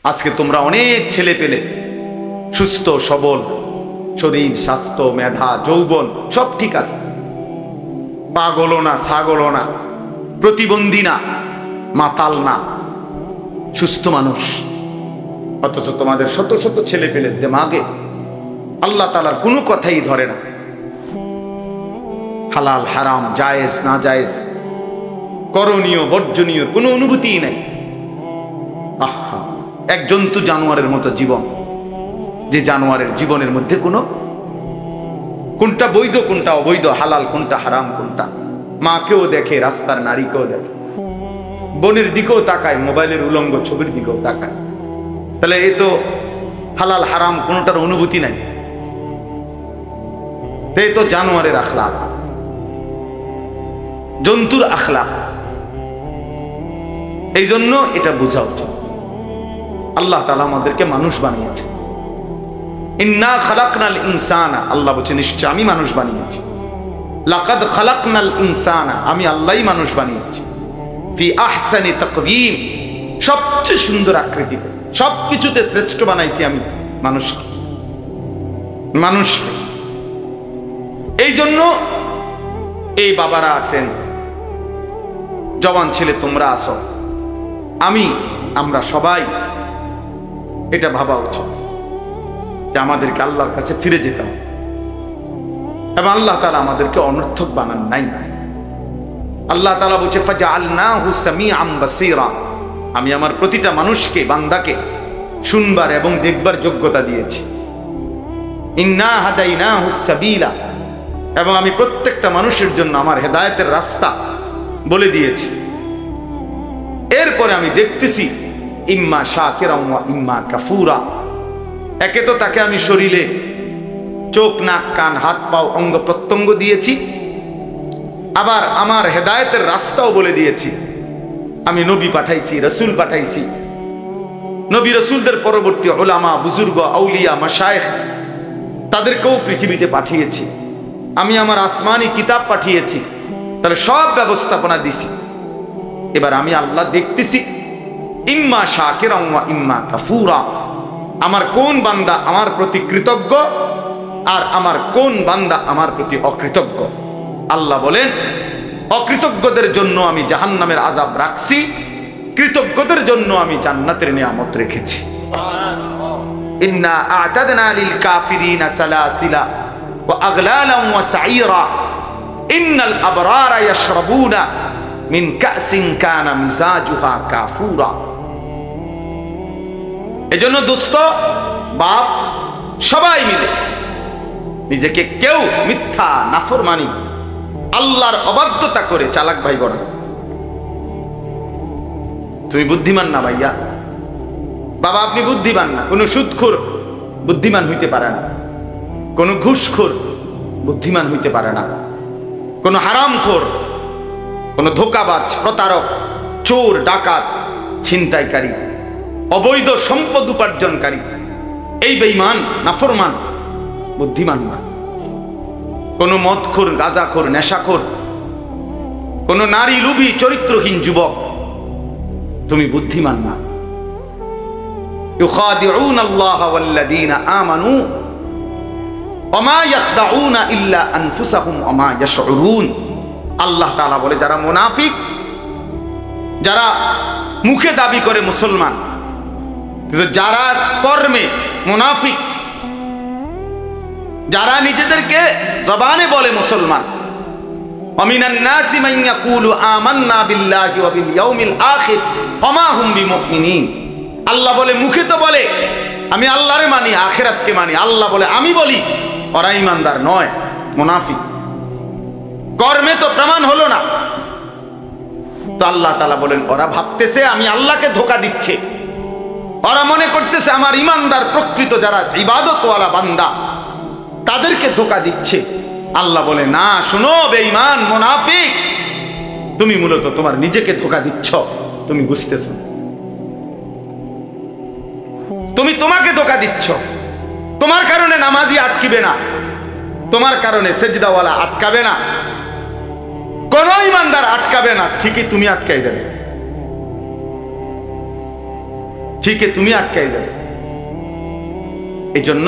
আজকে তোমরা অনেক ছেলে পেলে সুস্থ সবল, শরীর স্বাস্থ্য মেধা যৌবন সব ঠিক আছে, পাগলও না ছাগলও না, প্রতিবন্ধী না মাতাল না, সুস্থ মানুষ। অথচ তোমাদের শত শত ছেলে পেলে দেমাগে আল্লাহ তাআলার কোনো কথাই ধরে না। হালাল হারাম জায়েজ না জায়েজ, করণীয় বর্জনীয় কোনো অনুভূতিই নাই। আহা, এক জন্তু জানোয়ারের মতো জীবন, যে জানোয়ারের জীবনের মধ্যে কোনটা বৈধ কোনটা অবৈধ, হালাল কোনটা হারাম কোনটা, মাকেও দেখে রাস্তার নারীকেও দেখে, বনের দিকেও তাকায়, মোবাইলের উলঙ্গ ছবির দিকেও তাকায়। তাহলে এ তো হালাল হারাম কোনটার অনুভূতি নাই, এই তো জানোয়ারের আখলাক, জন্তুর আখলাক। এই জন্য এটা বোঝা উচিত, আল্লাহ তাআলা আমাদেরকে মানুষ বানিয়েছে। ইন্না খালাকনাল ইনসানা, আল্লাহ বলেছেন নিশ্চয় আমি মানুষ বানিয়েছি। লাকাদ খালাকনাল ইনসানা, আমি আল্লাহই মানুষ বানিয়েছি। ফি আহসানি তাকওয়িম, সবচেয়ে সুন্দর আকৃতিতে, সবকিছুতে শ্রেষ্ঠ বানাইছি আমি মানুষকে। এই জন্য এই বাবারা আছেন, জওয়ান ছেলে তোমরা আছো, আমরা সবাই এটা ভাবা উচিত যে আমাদেরকে আল্লাহর কাছে ফিরে যেতে হবে, এবং আল্লাহ তাআলা আমাদেরকে অনর্থক বানান নাই। আল্লাহ তাআলা বলছে ফাজআলনাহু সামিআন বাসীরা, আমি আমার প্রতিটা মানুষকে, বান্দাকে শুনবার এবং দেখবার যোগ্যতা দিয়েছি। ইন্না হাদাইনাহুস সাবিলা, এবং আমি প্রত্যেকটা মানুষের জন্য আমার হেদায়েতের রাস্তা বলে দিয়েছি। এরপরে আমি দেখতেছি ইম্মা শাকিরান ওয়া ইম্মা কাফুরা, একে তো তাকে আমি শরীরে চোখ নাক কান হাত পাও অঙ্গ প্রত্যঙ্গ দিয়েছি, আবার আমার হেদায়েতের রাস্তাও বলে দিয়েছি। আমি নবী পাঠাইছি, রাসূল পাঠাইছি, নবী রাসূলদের পরবর্তী উলামা বুজুর্গ আউলিয়া মাশায়েখ তাদেরকেও পৃথিবীতে পাঠিয়েছি। আমি আমার আসমানি কিতাব পাঠিয়েছি, তাহলে সব ব্যবস্থাপনা দিছি। এবার আমি আল্লাহ দেখতেছি ইম্মা শাকিরান ওয়া ইম্মা কাফুরা, আমার কোন বান্দা আমার প্রতি কৃতজ্ঞ আর আমার কোন বান্দা আমার প্রতি অকৃতজ্ঞ। আল্লাহ বলেন অকৃতজ্ঞদের জন্য আমি জাহান্নামের আযাব রাখছি, কৃতজ্ঞদের জন্য আমি জান্নাতের নিয়ামত রেখেছি। ইন্না আ'তাদনা লিল কাফিরিনা সালাসিলা ওয়া আগলালান ওয়া সাঈরা ইন্নাল আবরারা ইয়াশরাবুনা মিন কাসিন কানা মিজাজুহা কাফুরা। এজন্য দোস্ত বাপ সবাই মিলে নিজেকে কেউ মিথ্যা নাফরমানি আল্লাহর অবাধ্যতা করে চালাক ভাই গড়া। তুমি বুদ্ধিমান না ভাইয়া, বাবা আপনি বুদ্ধিমান না। কোন সুদখোর বুদ্ধিমান হইতে পারে না, কোন ঘুষখোর বুদ্ধিমান হইতে পারে না, কোন হারামখোর, কোন ধোঁকাবাজ প্রতারক চোর ডাকাত ছিনতাইকারী অবৈধ সম্পদ উপার্জনকারী এই বেঈমান নাফরমান বুদ্ধিমান না। কোন মদখোর গাঁজাখোর নেশাখোর, কোন নারী লোভী চরিত্রহীন যুবক তুমি বুদ্ধিমান না। ইউখাদিউনা আল্লাহ ওয়াল্লাযীনা আমানু ওয়া মা ইয়াখদাউনা ইল্লা আনফুসাহুম ওয়া মা ইয়াশউরুন। আল্লাহ তাআলা বলে যারা মুনাফিক, যারা মুখে দাবি করে মুসলমান কিন্তু যারা কর্মে মুনাফিক, যারা নিজেদেরকে জবানে বলে মুসলমান, ওয়ামিনান নাসি মান ইয়াকুলু আমান্না বিল্লাহি ওয়া বিল ইয়াউমিল আখির ওয়া মা হুম বিমুমিনিন। আল্লাহ বলে মুখে তো বলে আমি আল্লাহরে মানি, আখিরাতকে মানি, আল্লাহ বলে আমি বলি, ওরা ঈমানদার নয়, মুনাফিক। কর্মে তো প্রমাণ হলো না। তো আল্লাহ তাআলা বলেন ওরা ভাবতেছে আমি আল্লাহকে ধোঁকা দিচ্ছে, ওরা মনে করতেছে আমার ঈমানদার প্রকৃত যারা ইবাদতওয়ালা বান্দা তাদেরকে ধোঁকা দিচ্ছে। আল্লাহ বলে না, শুনো বেঈমান মুনাফিক, তুমি মূলত তোমার নিজেকে ধোঁকা দিচ্ছ, তুমি বুঝতেছো, তুমি তোমাকে ধোঁকা দিচ্ছ। তোমার কারণে নামাজি আটকিবে না, তোমার কারণে সেজদাওয়ালা আটকাবে না, কোন ঈমানদার আটকাবে না, ঠিকই তুমি আটকাই যাবে। ঠিকই তুমি আটকাই যাবে। এই জন্য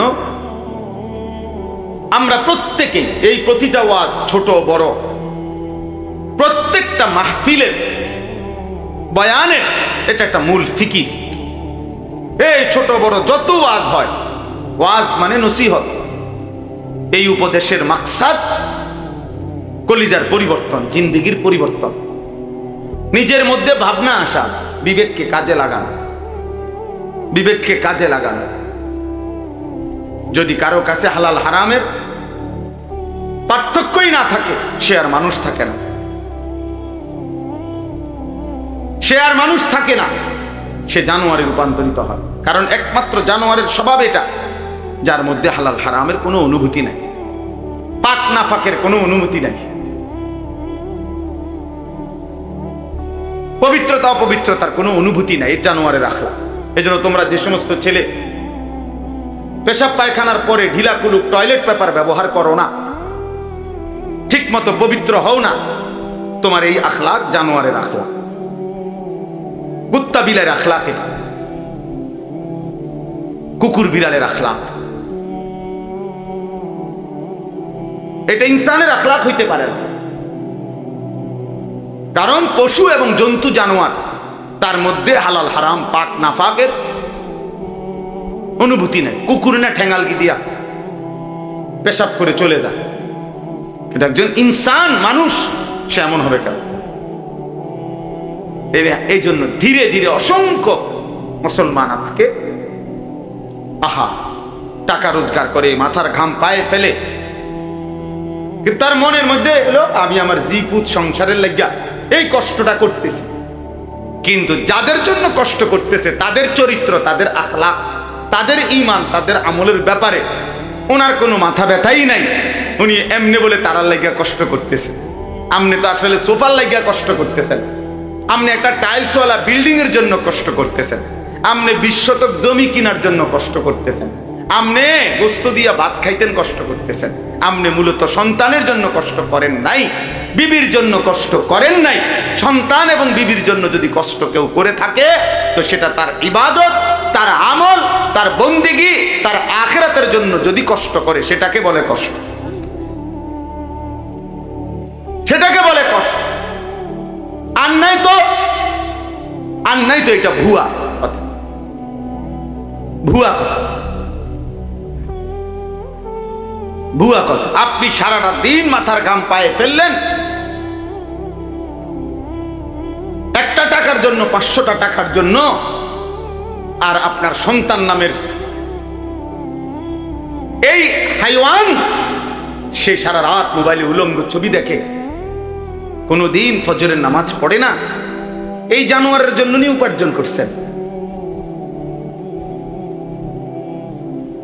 আমরা প্রত্যেকেই এই প্রতিটা ওয়াজ, ছোট বড়, প্রত্যেকটা মাহফিলের বয়ানের এটা একটা মূল ফিকির। এই ছোট বড় যত ওয়াজ হয়, ওয়াজ মানে নসিহত। এই উপদেশের মাকসাদ কলিজার পরিবর্তন, জিন্দেগির পরিবর্তন, নিজের মধ্যে ভাবনা আসা, বিবেককে কাজে লাগানো, বিবেককে কাজে লাগানো। যদি কারো কাছে হালাল হারামের পার্থক্যই না থাকে, সে আর মানুষ থাকে না, সে আর মানুষ থাকে না, সে জানোয়ারে রূপান্তরিত হয়। কারণ একমাত্র জানোয়ারের স্বভাব এটা, যার মধ্যে হালাল হারামের কোনো অনুভূতি নাই, পাক নাফাকের কোনো অনুভূতি নাই, পবিত্রতা অপবিত্রতার কোনো অনুভূতি নাই, জানোয়ারের আখলাক। এই জন্য তোমরা যে সমস্ত ছেলে পেশাব পায়খানার পরে ঢিলা কুলুক টয়লেট পেপার ব্যবহার করো না, ঠিক মতো পবিত্র হও না, তোমার এই আখলাক জানোয়ারের আখলাক, কুত্তা বিলের আখলাক, এটা কুকুর বিড়ালের আখলাক, এটা ইনসানের আখলাক হইতে পারে না। কারণ পশু এবং জন্তু জানোয়ার, তার মধ্যে হালাল হারাম পাক নাফাকের অনুভূতি নেই। কুকুর না ঠেঙ্গালকি দিয়া পেশাব করে চলে যায়, কিন্তু একজন ইনসান মানুষ সে এমন হবে কেন? এই জন্য ধীরে ধীরে অসংখ্য মুসলমান আজকে টাকা রোজগার করে মাথার ঘাম পায়ে ফেলে, কিন্তু তার মনের মধ্যে এলো আমি আমার জিপুত সংসারের লাগিয়া এই কষ্টটা করতেছি। কিন্তু যাদের জন্য কষ্ট করতেছে তাদের চরিত্র, তাদের আখলাক, তাদের ঈমান, তাদের আমলের ব্যাপারে ওনার কোনো মাথা ব্যথাই নাই। উনি এমনি বলে তারার লাগিয়া কষ্ট করতেছে। আপনি তো আসলে সোফার লাগিয়া কষ্ট করতেছেন, আপনি একটা টাইলসওয়ালা বিল্ডিং এর জন্য কষ্ট করতেছেন, আপনি 20 শতক জমি কেনার জন্য কষ্ট করতেছেন, আপনি গোস্ত দিয়া ভাত খাইতেন কষ্ট করতেছেন, আপনি মূলত সন্তানের জন্য কষ্ট করেন নাই, বিবির জন্য কষ্ট করেন নাই। সন্তান এবং বিবির জন্য যদি কষ্ট কেউ করে থাকে তো সেটা তার ইবাদত, তার আমল, তার বন্দেগী, তার আখিরাতের জন্য যদি কষ্ট করে সেটাকে বলে কষ্ট, সেটাকে বলে কষ্ট। আর নাই তো এটা ভুয়া কথা, ভুয়া কথা, ভুয়া কথা। আপনি সারাটা দিন মাথার ঘাম পায়ে ফেললেন একটা টাকার জন্য, 500টা টাকার জন্য, আর আপনার সন্তান নামের এই হাইওয়ান সে সারা রাত মোবাইলে উলঙ্গ ছবি দেখে, কোনোদিন ফজরের নামাজ পড়ে না। এই জানোয়ারের জন্য নি উপার্জন করছেন,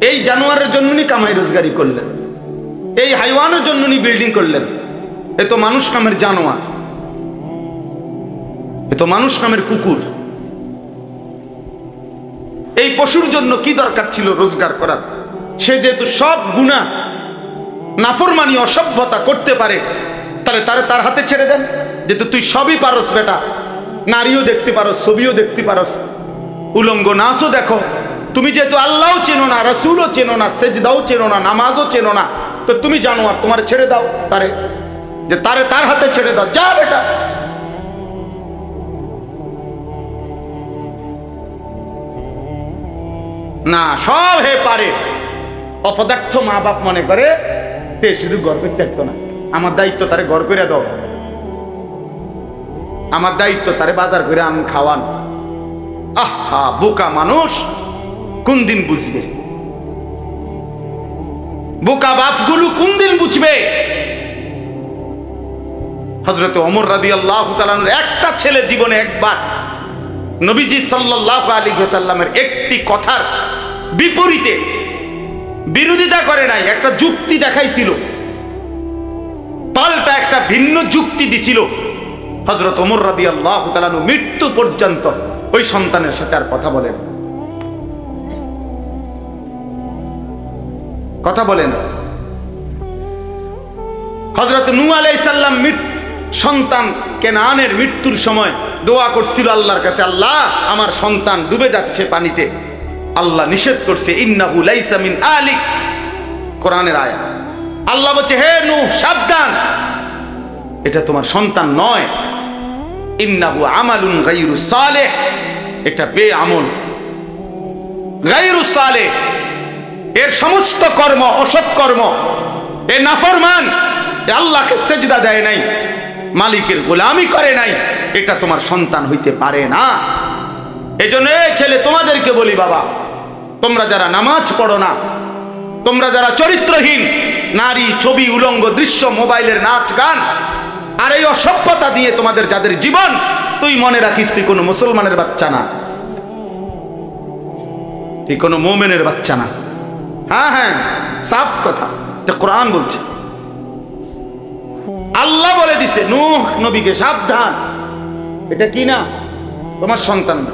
এই জানোয়ারের জন্য নি কামাই রোজগারি করলেন, এই হাইওয়ানের জন্য নি বিল্ডিং করলেন। এ তো মানুষ নামের জানোয়ার, এ তো মানুষ নামের কুকুর। এই পশুর জন্য কি দরকার ছিল রোজগার করার? সে যেহেতু সব গুনাহ, নাফরমানি, অসভ্যতা করতে পারে, তাহলে তার হাতে ছেড়ে দেন। যেহেতু তুই সবই পারস বেটা, নারীও দেখতে পারস, ছবিও দেখতে পারস, উলঙ্গ নাচও দেখো, তুমি যেহেতু আল্লাহও চেনো না, রাসূলও চেনো না, সেজদাও চেনো না, নামাজও চেনো না, তো তুমি জানোয়ার, তোমার ছেড়ে দাও তারে, যে তার হাতে ছেড়ে দাও, যা বেটা। না, সব হে পারে। অপদার্থ মা বাপ মনে করে তে শুধু গর্বের দায়িত্ব না, আমার দায়িত্ব তারে ঘর করে দাও, আমার দায়িত্ব তারে বাজার করে আন খাওয়ান। আহা, বোকা মানুষ কোন দিন বুঝবে? বোকা বাপগুলো কোন দিন বুঝবে? হযরত ওমর রাদিয়াল্লাহু তাআলা একটা ছেলে জীবনে একবার নবীজি সাল্লাল্লাহু আলাইহি ওয়াসাল্লামের একটি কথার বিপরীতে বিরোধিতা করে নাই, একটা যুক্তি দেখাইছিল, পাল্টা একটা ভিন্ন যুক্তি দিছিল। হযরত ওমর রাদিয়াল্লাহু তাআলা মৃত্যু পর্যন্ত ওই সন্তানের সাথে আর কথা বলেন, কথা বলেন। হযরত নূহ আলাইহিস সালাম সন্তান কেনানের মৃত্যুর সময় দোয়া করছিল আল্লাহর কাছে, আল্লাহ আমার সন্তান ডুবে যাচ্ছে পানিতে। আল্লাহ নিষেধ করছে, ইন্নাহু লাইসা মিন আলিক, কোরআনের আয়াত। আল্লাহ বলছে, হে নূহ সাবধান, এটা তোমার সন্তান নয়। ইন্নাহু আমালুন গায়রু সালেহ, এটা বেআমল, গায়রু সালেহ, এর সমস্ত কর্ম অসৎ কর্ম, এ নাফরমান, এ আল্লাহকে সেজদা দেয় নাই, মালিকের গোলামি করে নাই, এটা তোমার সন্তান হইতে পারে না। এজন্য এই ছেলে তোমাদেরকে বলি, বাবা তোমরা যারা নামাজ পড়ো না, তোমরা যারা চরিত্রহীন নারী, ছবি, উলঙ্গ দৃশ্য, মোবাইলের নাচ গান আর এই অসভ্যতা দিয়ে তোমাদের যাদের জীবন, তুই মনে রাখিস তুই কোনো মুসলমানের বাচ্চা না, তুই কোনো মুমিনের বাচ্চা না। হ্যাঁ হ্যাঁ, সাফ কথা, এটা কোরআন বলছে। আল্লাহ বলে দিছে নূহ নবীকে, সাবধান, এটা কি না তোমার সন্তান না,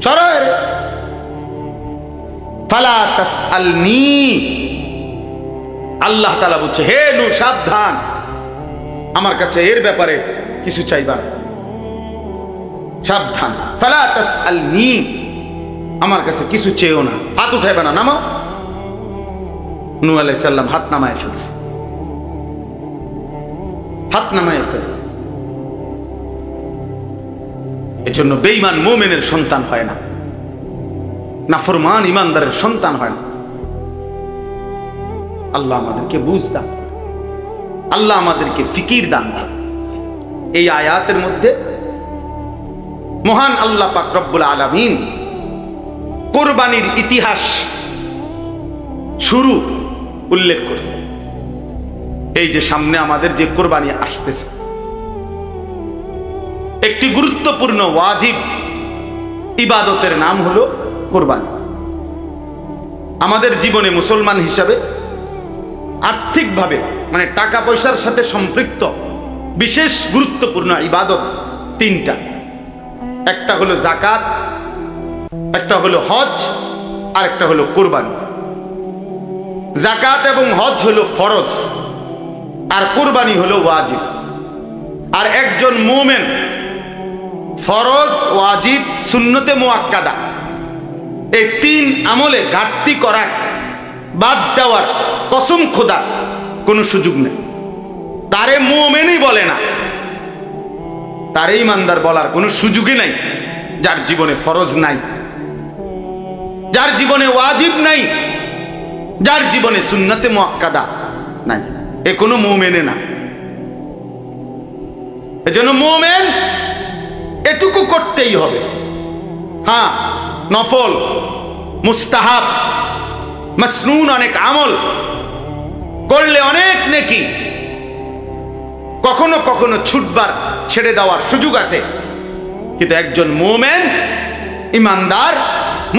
সরো এর। ফালা তাসআলনি, আল্লাহ তাআলা বলছে, হে নূহ সাবধান, আমার কাছে এর ব্যাপারে কিছু চাইবা না, সাবধান। ফালা তাসআলনি, আমার কাছে কিছু চেয়েও না, হাত উঠাইবে না, নামো। নূহ আলাইহিস সালাম হাত নামায় ফেলছে, হাত নামায় ফেলছে। এজন্য বেঈমান মুমিনের সন্তান হয় না, নাফরমান ইমানদারের সন্তান হয় না। আল্লাহ আমাদেরকে বুঝ দান, আল্লাহ আমাদেরকে ফিকির দান। এই আয়াতের মধ্যে মহান আল্লাহ পাক রব্বুল আলামিন কুরবানির ইতিহাস শুরু উল্লেখ করছে। এই যে সামনে আমাদের যে কুরবানি আসতেছে, একটি গুরুত্বপূর্ণ ওয়াজিব ইবাদতের নাম হলো কুরবানি। আমাদের জীবনে মুসলমান হিসাবে আর্থিকভাবে, মানে টাকা পয়সার সাথে সম্পৃক্ত বিশেষ গুরুত্বপূর্ণ ইবাদত তিনটা। একটা হলো যাকাত, একটা হলো হজ, আর একটা হলো কুরবানি। যাকাত এবং হজ হলো ফরজ, আর কুরবানি হলো ওয়াজিব। আর একজন মুমিন ফরজ, ওয়াজিব, সুন্নতে মুআক্কাদা, এই তিন আমলে ঘাটতি করার, বাদ দেওয়ার কসম খোদা কোনো সুযোগ নেই। তারে মুমিনই বলে না, তারে ইমানদার বলার কোনো সুযোগই নাই যার জীবনে ফরজ নাই, যার জীবনে ওয়াজিব নাই, যার জীবনে সুন্নতে মুআক্কাদা নাই, এ কোনো মুমিনে না। এজন্য মুমিন এটুকু করতেই হবে। হ্যাঁ, নফল, মুস্তাহাব, মাসনুন অনেক আমল করলে অনেক নেকি, কখনো কখনো ছুটবার, ছেড়ে দেওয়ার সুযোগ আছে। কিন্তু একজন মুমিন ইমানদার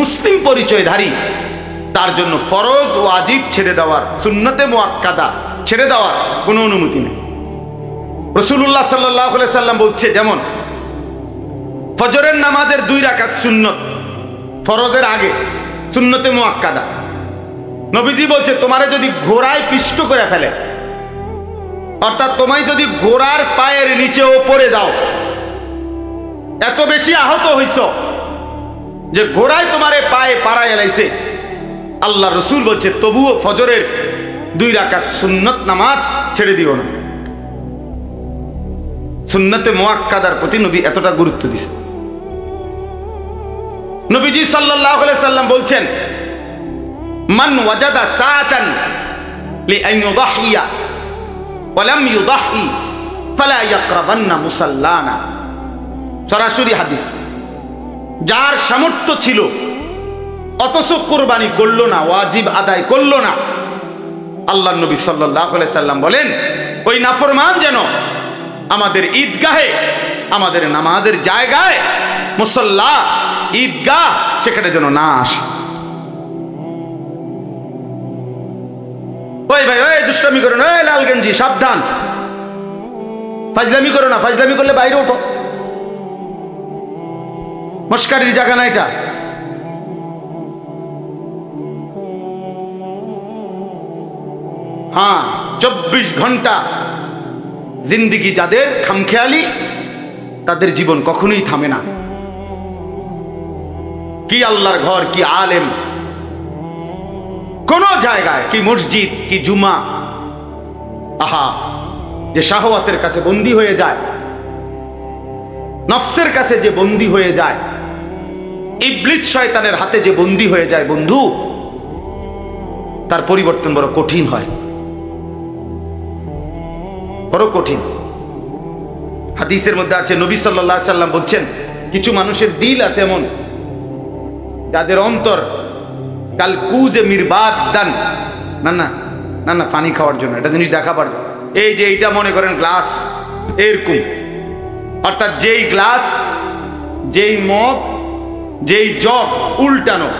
মুসলিম পরিচয়ধারী, তার জন্য ফরজ ওয়াজিব ছেড়ে দেওয়ার, সুন্নতে মুআক্কাদা ছেড়ে দেওয়ার কোনো অনুমতি নেই। রাসূলুল্লাহ সাল্লাল্লাহু আলাইহি সাল্লাম বলছে, যেমন ফজরের নামাজের 2 রাকাত সুন্নত, ফরজের আগে, সুন্নতে মুআক্কাদা। নবীজি বলছে, তোমারে যদি ঘোড়ায় পিষ্ট করে ফেলে, অর্থাৎ তোমায় যদি ঘোড়ার পায়ের নিচেও পড়ে যাও, এত বেশি আহত হইছ যে ঘোড়ায় তোমারে পায়ে পাড়ায় এলাইছে, আল্লাহ রসুল বলছে তবুও ফজরের 2 রাকাত সুন্নত নামাজ ছেড়ে দিও না। সুন্নতে মুআক্কাদার প্রতি নবী এতটা গুরুত্ব দিয়েছে। নবীজি সাল্লাল্লাহু আলাইহি সাল্লাম বলছেন, মান ওয়াজাদা সাআতান লিআন ইউদাহিয়া ওয়া লাম ইউদাহি ফালা ইয়াকরাবান্না মুসাল্লানা। সরাসরি হাদিস। যার সামর্থ্য ছিল অথচ কুরবানি করলো না, ওয়াজিব আদায় করলো না, আল্লাহর নবী সাল্লাল্লাহু আলাইহি সাল্লাম বলেন ওই নাফরমান যেন আমাদের ঈদগাহে, আমাদের নামাজের জায়গায়, মুসল্লা, ঈদগাহ, সেখানে যেন না আসে। ওই ভাই, ওই দুষ্টামি করো না, ওই লালগঞ্জি সাবধান, ফাজলামি করো না, ফাজলামি করলে বাইরে ওঠো, মস্কারির জায়গা না এটা। হ্যাঁ, 24 ঘন্টা জিন্দিগি যাদের খামখেয়ালি, তাদের জীবন কখনোই থামে না। কি আল্লাহর ঘর, কি আলেম, কোন জায়গায়, কি মসজিদ, কি জুমা, আহা, যে শাহওয়াতের কাছে বন্দী হয়ে যায়, নফসের কাছে যে বন্দী হয়ে যায়, ইবলিস শয়তানের হাতে যে বন্দী হয়ে যায়, বন্ধু, তার পরিবর্তন বড় কঠিন হয়, বড় কঠিন। হাদিসের মধ্যে আছে, নবী সাল্লাল্লাহু আলাইহি সাল্লাম বলছেন, কিছু মানুষের দিল আছে এমন, যাদের অন্তর কাল কুজে মিরবাদান, না না না না, পানি খাওয়ার জন্য, এটা জিনিস দেখাবার জন্য, এই যে এইটা মনে করেন গ্লাস, এরকম, অর্থাৎ যেই গ্লাস, যেই মগ, যেই জগ উল্টানো,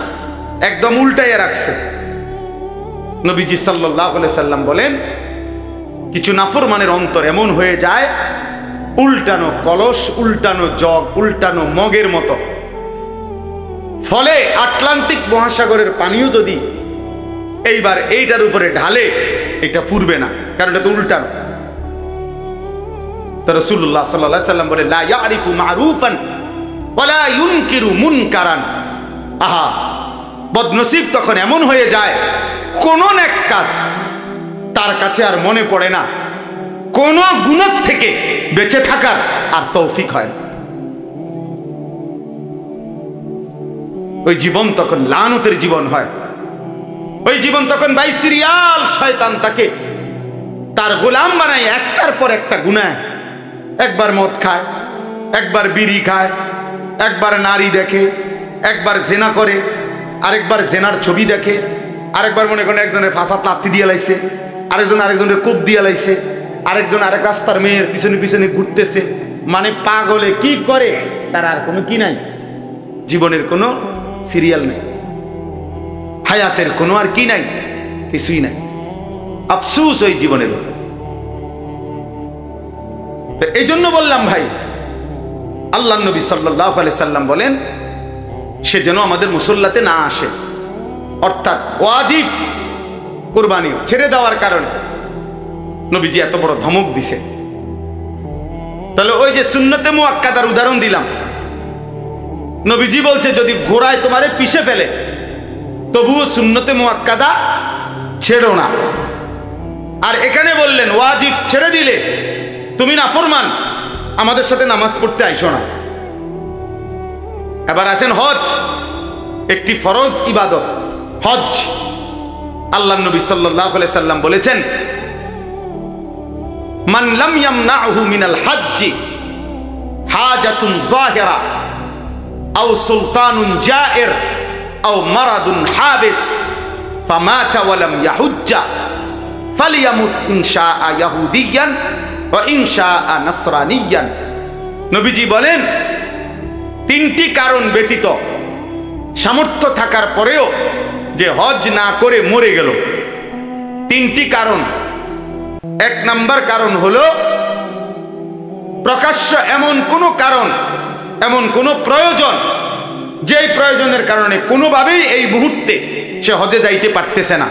একদম উল্টাইয়া রাখছে। নবীজি সাল্লাল্লাহু আলাইহি সাল্লাম বলেন, কিছু নাফরমানের অন্তর এমন হয়ে যায়, উল্টানো কলস, উল্টানো জগ, উল্টানো মগের মতো। ফলে আটলান্টিক মহাসাগরের পানিও যদি এইবার এইটার উপরে ঢালে, এটা পুরবে না, কারণ এটা তো উল্টানো। তো রাসূলুল্লাহ সাল্লাল্লাহু আলাইহি সাল্লাম বলে, লা ইয়ারিফু মারুফান ওয়ালা ইউনকিরু মুনকারান। আহা, বদনসিব তখন এমন হয়ে যায়, কোন নেক কাজ তার কাছে আর মনে পড়ে না, কোন গুনাহ থেকে বেঁচে থাকার আর তৌফিক হয় না। ওই জীবন তখন লানতের জীবন হয়। ওই জীবন তখন বাইসিরিয়াল শয়তান তাকে তার গোলাম বানায়, একটার পর একটা গুনাহ। একবার মদ খায়, একবার বিড়ি খায়, একবার নারী দেখে, একবার জেনা করে, আরেকবার জেনার ছবি দেখে, আরেকবার মনে করেন একজনের ফাঁসাত লাত্তি দিয়ে লাইছে, আরেকজনের কোপ দিয়ে লাইছে, আরেকজন আরেক রাস্তার মেয়ের পিছনে পিছনে ঘুরতেছে। মানে পাগলে কি করে তার আর কোনো কি নাই, জীবনের কোনো সিরিয়াল নেই, হায়াতের কোনো আর কি নাই, কিছুই নাই। আফসোস ওই জীবনের। এই জন্য বললাম ভাই, আল্লাহ নবী সাল্লাল্লাহু আলাইহি সাল্লাম বলেন, সে যেন আমাদের মুসল্লাতে না আসে, অর্থাৎ ওয়াজিব কুরবানি ছেড়ে দেওয়ার কারণে নবীজি এত বড় ধমক দিছে। তাহলে ওই যে সুন্নতে মুআক্কাদার উদাহরণ দিলাম, নবীজি বলছে যদি ঘোড়ায় তোমারে পিষে ফেলে তবুও সুন্নতে মুআক্কাদা ছেড়ো না। আর এখানে বললেন ওয়াজিব ছেড়ে দিলে তুমি নাফরমান, আমাদের সাথে নামাজ পড়তে আইসো না। এবার আছেন হজ, একটি ফরজ ইবাদত হজ। আল্লাহ নবী সাল্লাল্লাহু আলাইহি সাল্লাম বলেছেন, মান লাম ইয়ামনাহু মিনাল হজ্জ হাজাতুন যাহিরা আও সুলতানুন জায়ের আও মারাদুন হাবিস ফামাতা ওয়া লাম ইয়াহুজ্জা ফালিয়ামুত ইনশাআ ইয়াহুদিয়ান ওয়া ইনশাআ নাসরানিয়ান। নবীজি বলেন, তিনটি কারণ ব্যতীত সামর্থ্য থাকার পরেও যে হজ না করে মরে গেল, তিনটি কারণ। এক নাম্বার কারণ হলো প্রকাশ্য এমন কোনো কারণ, এমন কোনো প্রয়োজন, যেই প্রয়োজনের কারণে কোনোভাবেই এই মুহূর্তে সে হজে যাইতে পারতেছে না,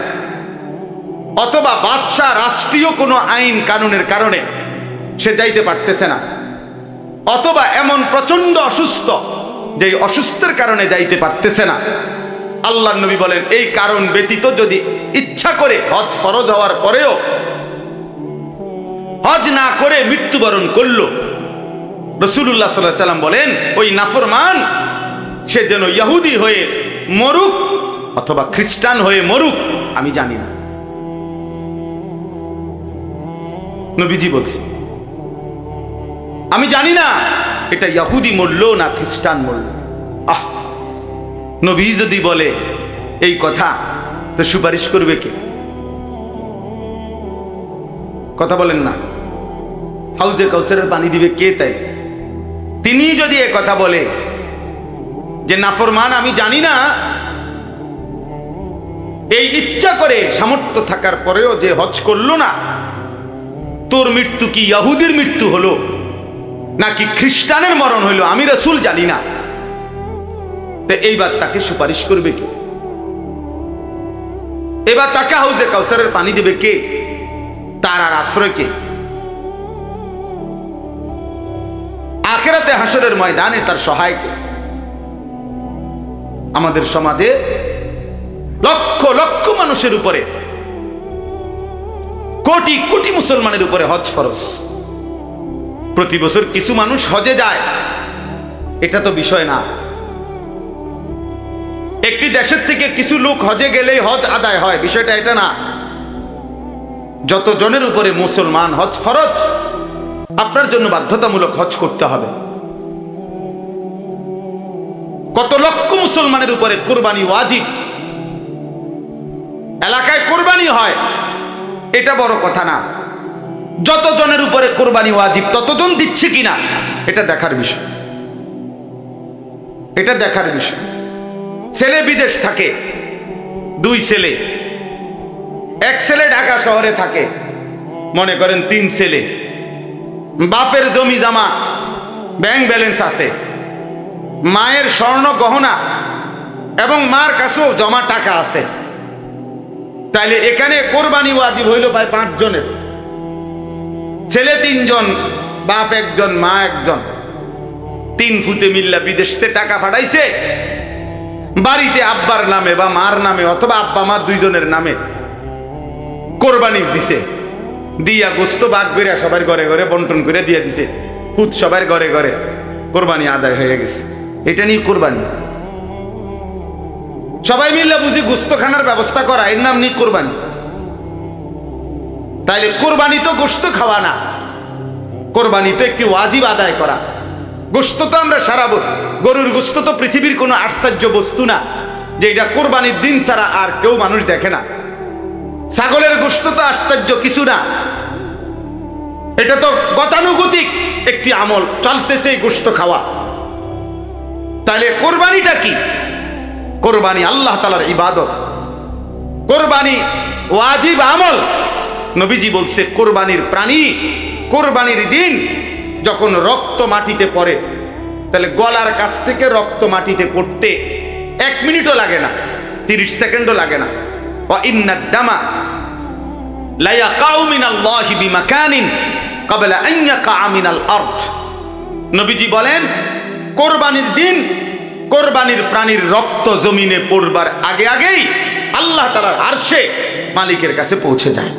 অথবা বাদশাহ রাষ্ট্রীয় কোনো আইন কানুনের কারণে সে যাইতে পারতেছে না, অথবা এমন প্রচন্ড অসুস্থ যে অসুস্থের কারণে যাইতে পারতেছে না। আল্লাহ নবী বলেন, এই কারণ ব্যতীত যদি ইচ্ছা করে হজ ফরজ হওয়ার পরেও হজ না করে মৃত্যুবরণ করলো, রাসূলুল্লাহ সাল্লাল্লাহু আলাইহি সাল্লাম বলেন, ওই নাফরমান সে যেন ইহুদি হয়ে মরুক অথবা খ্রিস্টান হয়ে মরুক, আমি জানি না। নবীজি বলছে, আমি জানি না এটা ইহুদি মরল না খ্রিস্টান মরল। আহ, নবী যদি বলে এই কথা, তো সুপারিশ করবে কে? কথা বলেন না, হাউজে কাউসারের পানি দিবে কে? তাই তিনি যদি এ কথা বলে যে নাফরমান আমি জানি না, এই ইচ্ছা করে সামর্থ্য থাকার পরেও যে হজ করলো না, তোর মৃত্যু কি ইহুদির মৃত্যু হলো নাকি খ্রিস্টানের মরণ হইল, আমি রাসূল জানি না। তো এইবার তাকে সুপারিশ করবে কে? এবার তাকে হাউজে কাউসারের পানি দেবে কে? তার আর আশ্রয় কে? আখিরাত হায়াতে হাসরের ময়দানে তার সহায়ক। আমাদের সমাজে লক্ষ লক্ষ মানুষের উপরে, কোটি কোটি মুসলমানের উপরে হজ ফরজ। প্রতি বছর কিছু মানুষ হজে যায়, এটা তো বিষয় না। একটি দেশের থেকে কিছু লোক হজে গেলেই হজ আদায় হয়, বিষয়টা এটা না। যত জনের উপরে মুসলমান হজ ফরজ, আপনার জন্য বাধ্যতামূলক হজ করতে হবে। কত লক্ষ মুসলমানের উপরে কুরবানি ওয়াজিব। এলাকায় কুরবানি হয়, এটা বড় কথা না। যত জনের উপরে কুরবানি ওয়াজিব, ততজন দিচ্ছে কিনা এটা দেখার বিষয়, এটা দেখার বিষয়। ছেলে বিদেশ থাকে, দুই ছেলে, এক ছেলে ঢাকা শহরে থাকে, মনে করেন তিন ছেলে। বাপের জমি জমা ব্যাংক ব্যালেন্স আছে, মায়ের স্বর্ণ গহনা এবং মার কাছেও জমা টাকা আছে। তাইলে এখানে কোরবানি ওয়াজিব হইল প্রায় 5 জনের। ছেলে 3 জন, বাপ 1 জন, মা 1 জন। 3 ফুতে মিল্লা বিদেশতে টাকা পাঠাইছে, বাড়িতে আব্বার নামে বা মার নামে অথবা আব্বা মা 2 জনের নামে কোরবানি দিছে। দিয়া গোস্ত ভাগ করে সবার ঘরে ঘরে বন্টন করে দিয়ে দিছে, পুত সবার ঘরে ঘরে কোরবানি আদায় হয়ে গেছে। এটা নিয়ে কোরবানি। সবাই মিলে বুঝি গোস্ত খানার ব্যবস্থা করা, এর নাম নিয়ে কোরবানি। তাইলে কোরবানি তো গোস্ত খাওয়া না, কোরবানি তো একটি ওয়াজিব আদায় করা। গোস্ত তো আমরা সারা, গরুর গোস্ত তো পৃথিবীর কোনো আশ্চর্য বস্তু না যে এটা কোরবানির দিন ছাড়া আর কেউ মানুষ দেখে না। ছাগলের গোস্ত তো আশ্চর্য কিছু না, এটা তো গতানুগতিক একটি আমল, চলতেছে গোস্ত খাওয়া। তাহলে কোরবানিটা কি? কোরবানি আল্লাহ তাআলার ইবাদত, কোরবানি ওয়াজিব আমল। নবীজি বলছে কোরবানির প্রাণী কোরবানির দিন যখন রক্ত মাটিতে পড়ে, তাহলে গলার কাছ থেকে রক্ত মাটিতে পড়তে 1 মিনিটও লাগে না, 30 সেকেন্ডও লাগে না। ওয়া ইন্নাদ দামা লা ইয়াকাউ মিনাল্লাহি বিমাকানিন ক্বাবলা আন ইয়াকা মিনাল আরদ। নবীজি বলেন কোরবানির দিন কোরবানির প্রাণীর রক্ত জমিনে পড়বার আগে আগেই আল্লাহ তাআলার আরশে মালিকের কাছে পৌঁছে যায়।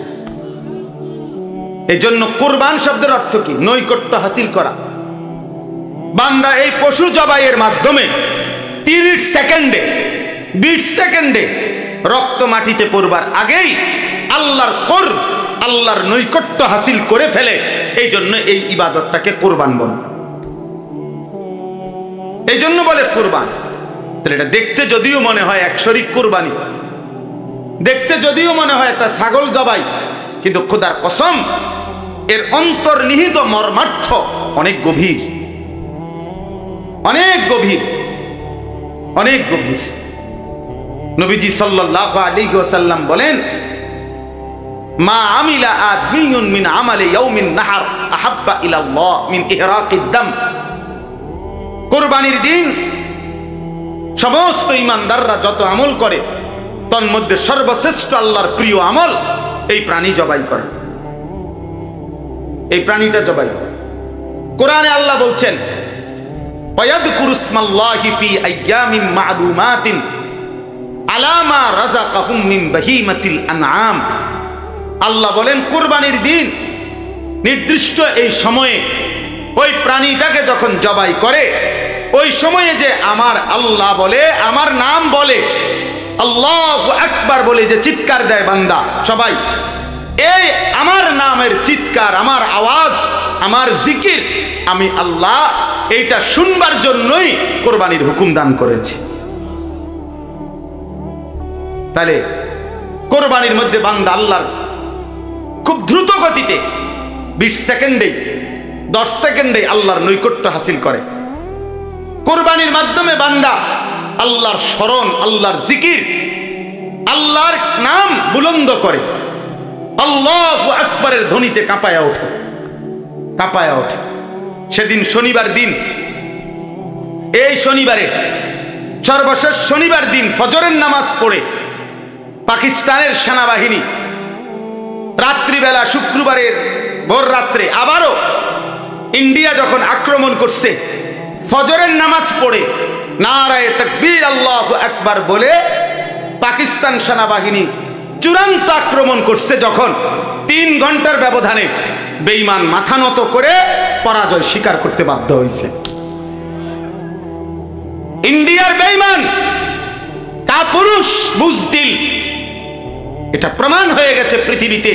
এই জন্য কোরবান শব্দের অর্থ কি? নৈকট্য হাসিল করা। বান্দা এই পশু জবাইয়ের মাধ্যমে 30 সেকেন্ডে 20 সেকেন্ডে রক্ত মাটিতে পড়বার আগেই আল্লাহর নৈকট্য হাসিল করে ফেলে। এই জন্য এই ইবাদতটাকে কোরবান বলে, এই জন্য বলে কোরবান। তাহলে এটা দেখতে যদিও মনে হয় এক শরীক কোরবানি, দেখতে যদিও মনে হয় একটা ছাগল জবাই, কিন্তু খোদার কসম এর অন্তর্নিহিত মর্মার্থ অনেক গভীর, অনেক গভীর, অনেক গভীর। নবীজি সাল্লাল্লাহু আলাইহি ওয়াসাল্লাম বলেন মা আমিলা আদমিয়ুন মিন আমালি ইয়াউমিন নাহার আহাব্বা ইলাল্লাহ মিন ইহরাকিদ দাম। কুরবানির দিন সমস্ত ঈমানদাররা যত আমল করে তার মধ্যে সর্বশ্রেষ্ঠ আল্লাহর প্রিয় আমল এই প্রাণী জবাই করা, এই প্রাণীটা জবাই। কোরআনে আল্লাহ বলছেন ওয়ায়াযকুরু ইসমাল্লাহি ফি আইয়ামিন মা'লুমাতিন আলা মা রাযাকাহুম মিন বাহিমাতিল আনআম। আল্লাহ বলেন কুরবানির দিন নির্দিষ্ট এই সময়ে ওই প্রাণীটাকে যখন জবাই করে, ওই সময়ে যে আমার আল্লাহ বলে, আমার নাম বলে, আল্লাহু আকবার বলে যে চিৎকার দেয় বান্দা সবাই, এই আমার নামের চিৎকার, আমার আওয়াজ, আমার জিকির আমি আল্লাহ এইটা শুনবার জন্যই কোরবানির হুকুম দান করেছি। তাহলে কোরবানির মধ্যে বান্দা আল্লাহর খুব দ্রুত গতিতে 20 সেকেন্ডে 10 সেকেন্ডে আল্লাহর নৈকট্য হাসিল করে। কোরবানির মাধ্যমে বান্দা আল্লাহর স্মরণ, আল্লাহর জিকির, আল্লাহর নাম বুলন্দ করে, আল্লাহু আকবারের ধ্বনিতে কাঁপায়া ওঠে, কাঁপায়া ওঠে। সেদিন শনিবার দিন, এই শনিবারে সর্বশেষ শনিবার দিন ফজরের নামাজ পড়ে পাকিস্তানের সেনাবাহিনী রাত্রিবেলা শুক্রবারের ভোর রাত্রে আবারও ইন্ডিয়া যখন আক্রমণ করছে, ফজরের নামাজ পড়ে নারায়ে তাকবীর আল্লাহু আকবার বলে পাকিস্তান সেনাবাহিনী চূড়ান্ত আক্রমণ করছে, যখন 3 ঘন্টার ব্যবধানে বেঈমান মাথা নত করে পরাজয় স্বীকার করতে বাধ্য হয়েছে। ইন্ডিয়ার বেঈমান কাপুরুষ বুজদিল, এটা প্রমাণ হয়ে গেছে পৃথিবীতে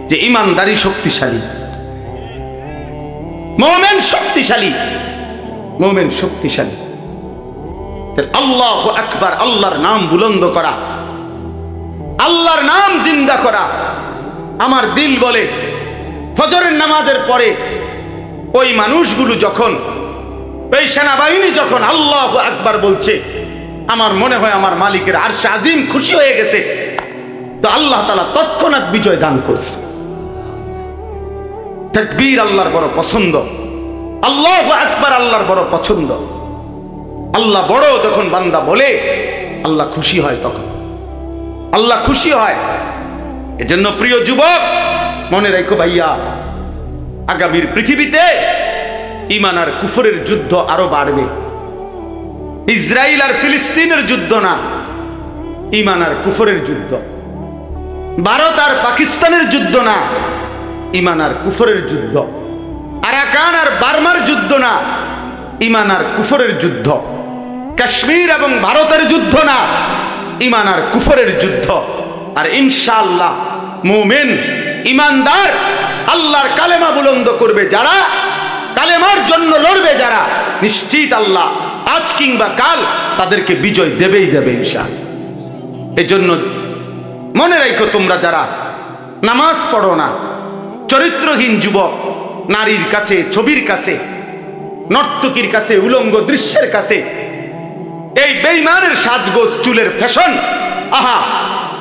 যে ইমানদারি শক্তিশালী, মুমিন শক্তিশালী, মুমিন শক্তিশালী। আল্লাহু আকবার, আল্লাহর নাম বুলন্দ করা, আল্লাহর নাম জিন্দা করা। আমার দিল বলে ফজরের নামাজের পরে ওই মানুষগুলো যখন, ওই সেনাবাহিনী যখন আল্লাহু আকবার বলছে, আমার মনে হয় আমার মালিকের আরশে আজিম খুশি হয়ে গেছে, তো আল্লাহ তাআলা তৎক্ষণাৎ বিজয় দান করছে। তাকবীর আল্লাহর বড় পছন্দ, আল্লাহু আকবার আল্লাহর বড় পছন্দ। আল্লাহ বড় যখন বান্দা বলে আল্লাহ খুশি হয়, তখন আল্লাহ খুশি হয়। এজন্য প্রিয় যুবক, মনে রাখো ভাইয়া, আগামীর পৃথিবীতে ঈমান আর কুফরের যুদ্ধ আরো বাড়বে। ইসরায়েল আর ফিলিস্তিনের যুদ্ধ না, ঈমান আর কুফরের যুদ্ধ। ভারত আর পাকিস্তানের যুদ্ধ না, ঈমান আর কুফরের যুদ্ধ। আরাকান আর বার্মার যুদ্ধ না, ঈমান আর কুফরের যুদ্ধ। কাশ্মীর এবং ভারতের যুদ্ধ না, ঈমান আর কুফরের যুদ্ধ। আর ইনশাআল্লাহ মুমিন ঈমানদার আল্লাহর কালেমা বুলন্দ করবে যারা, কালেমার জন্য লড়বে যারা, নিশ্চিত আল্লাহ আজ কিংবা কাল তাদেরকে বিজয় দেবেই দেবে ইনশাআল্লাহ। এজন্য মনে রাখো, তোমরা যারা নামাজ পড়ো না, চরিত্রহীন যুবক, নারীর কাছে, ছবির কাছে, নর্তকীর কাছে, উলঙ্গ দৃশ্যের কাছে, এই বেঈমানের সাজগোজ, চুলের ফ্যাশন, আহা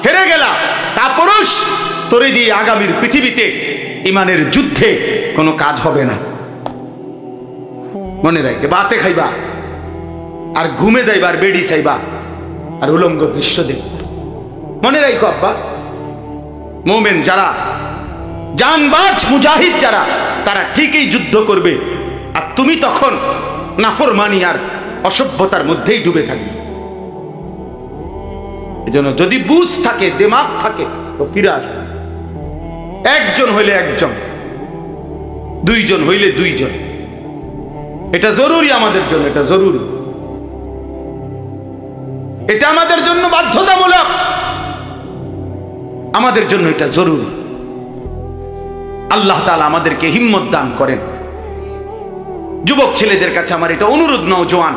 হেরে গেলা কাপুরুষ, তোরে দিয়ে আগামীর পৃথিবীতে ঈমানের যুদ্ধে কোনো কাজ হবে না। মনে রাখবে, বাতে খাইবা আর ঘুমে যাইবা আর বেডি চাইবা আর উলঙ্গ দৃশ্য দেখবা। মনে রাখো আব্বা, মুমিন যারা, জানবাজ মুজাহিদ যারা, তারা ঠিকই যুদ্ধ করবে, আর তুমি তখন নাফরমানি আর অসভ্যতার মধ্যেই ডুবে থাকবে। এজন্য যদি বুঝ থাকে, দিমাগ থাকে, তো ফিরে আসবে। একজন হইলে একজন, দুইজন হইলে দুইজন, এটা জরুরি আমাদের জন্য, এটা জরুরি, এটা আমাদের জন্য বাধ্যতামূলক, আমাদের জন্য এটা জরুরি। আল্লাহ তাআলা আমাদেরকে হিম্মত দান করেন। যুবক ছেলেদের কাছে আমার এটা অনুরোধ, নওজোয়ান,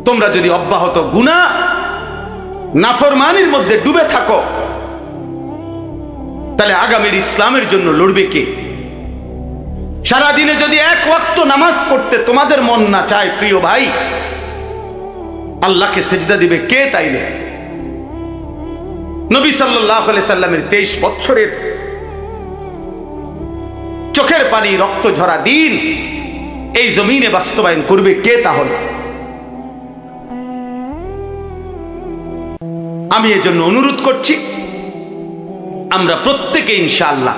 তোমরা যদি অব্যাহত গুনাহ নাফরমানির মধ্যে ডুবে থাকো, তাহলে আগামীর ইসলামের জন্য লড়বে কে? সারাদিনে যদি এক ওয়াক্ত নামাজ পড়তে তোমাদের মন না চায়, প্রিয় ভাই, আল্লাহকে সেজদা দিবে কে? তাইলে নবী সাল্লাল্লাহু আলাইহি সাল্লামের 23 বছরের চোখের পানি, রক্ত ঝরা দিন এই জমিনে বাস্তবায়ন করবে কে? তাহলে আমি এজন্য অনুরোধ করছি, আমরা প্রত্যেকে ইনশাআল্লাহ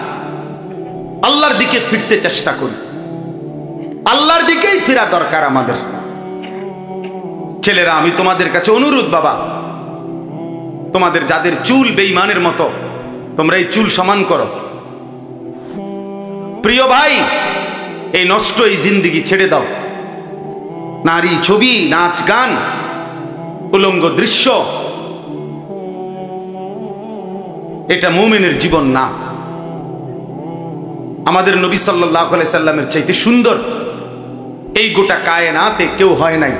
আল্লাহর দিকে ফিরতে চেষ্টা করি। আল্লাহর দিকেই ফেরা দরকার আমাদের। ছেলেরা, আমি তোমাদের কাছে অনুরোধ, বাবা, তোমাদের যাদের চুল বেঈমানের মতো, তোমরা এই চুল সমান করো। প্রিয় ভাই, এই নষ্ট এই জিন্দেগি ছেড়ে দাও। নারী, ছবি, নাচ, গান, উলঙ্গ দৃশ্য, এটা মুমিনের জীবন না। আমাদের নবী সাল্লাল্লাহু আলাইহি সাল্লামের চাইতে সুন্দর এই গোটা কায়নাতে কেউ হয় নাই।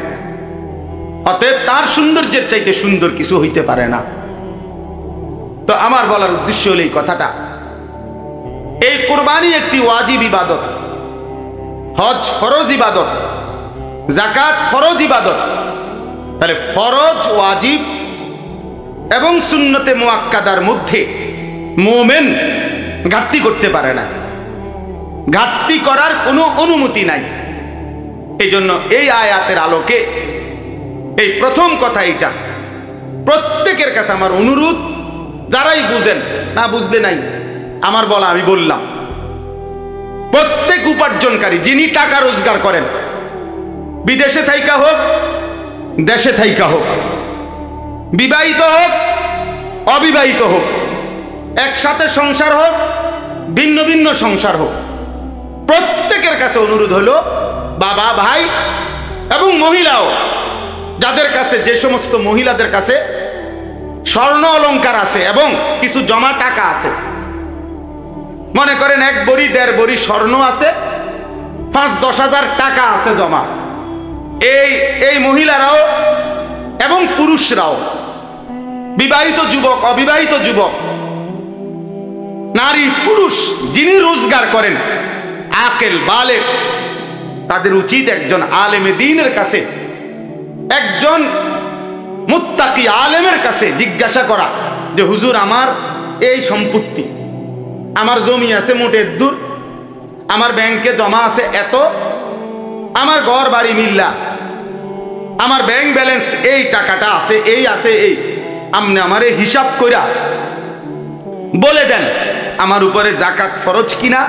অতএব তার সৌন্দর্যের চাইতে সুন্দর কিছু হইতে পারে না। তো আমার বলার উদ্দেশ্য হলো এই কথাটা, এই কুরবানি একটি ওয়াজিব ইবাদত, হজ ফরজ ইবাদত, যাকাত ফরজ ইবাদত। তাহলে ফরজ, ওয়াজিব এবং সুন্নতে মুআক্কাদার মধ্যে মুমিন ঘাটতি করতে পারে না, ঘাটতি করার কোনো অনুমতি নাই। এই জন্য এই আয়াতের আলোকে এই প্রথম কথা, এটা প্রত্যেকের কাছে আমার অনুরোধ, যারাই বুঝেন, না বুঝলে নাই, আমার বলা আমি বললাম, প্রত্যেক উপার্জনকারী যিনি টাকা রোজগার করেন, বিদেশে থাইকা হোক দেশে থাইকা হোক, বিবাহিত হোক অবিবাহিত হোক, একসাথে সংসার হোক ভিন্ন ভিন্ন সংসার হোক, প্রত্যেকের কাছে অনুরোধ হলো বাবা ভাই এবং মহিলাও, যাদের কাছে, যে সমস্ত মহিলাদের কাছে স্বর্ণ অলংকার আছে এবং কিছু জমা টাকা আছে, মনে করেন 1 বড়ি 1.5 বড়ি স্বর্ণ আছে, 5-10 হাজার টাকা আছে জমা, এই মহিলারাও এবং পুরুষরাও, বিবাহিত যুবক অবিবাহিত যুবক, নারী পুরুষ যিনি রোজগার করেন, আকেল বালেগ, তাদের উচিত একজন আলেমে দ্বীনের কাছে, একজন মুত্তাকি আলেমের কাছে জিজ্ঞাসা করা যে হুজুর আমার এই সম্পত্তি, আমার জমি আছে মোটে দূর, আমার ব্যাংকে জমা আছে এত, আমার ঘর বাড়ি মিল্লা, আমার ব্যাংক ব্যালেন্স এই টাকাটা আছে এই আছে এই, আপনি আমারে হিসাব কইরা বলে দেন আমার উপরে জাকাত ফরজ কিনা,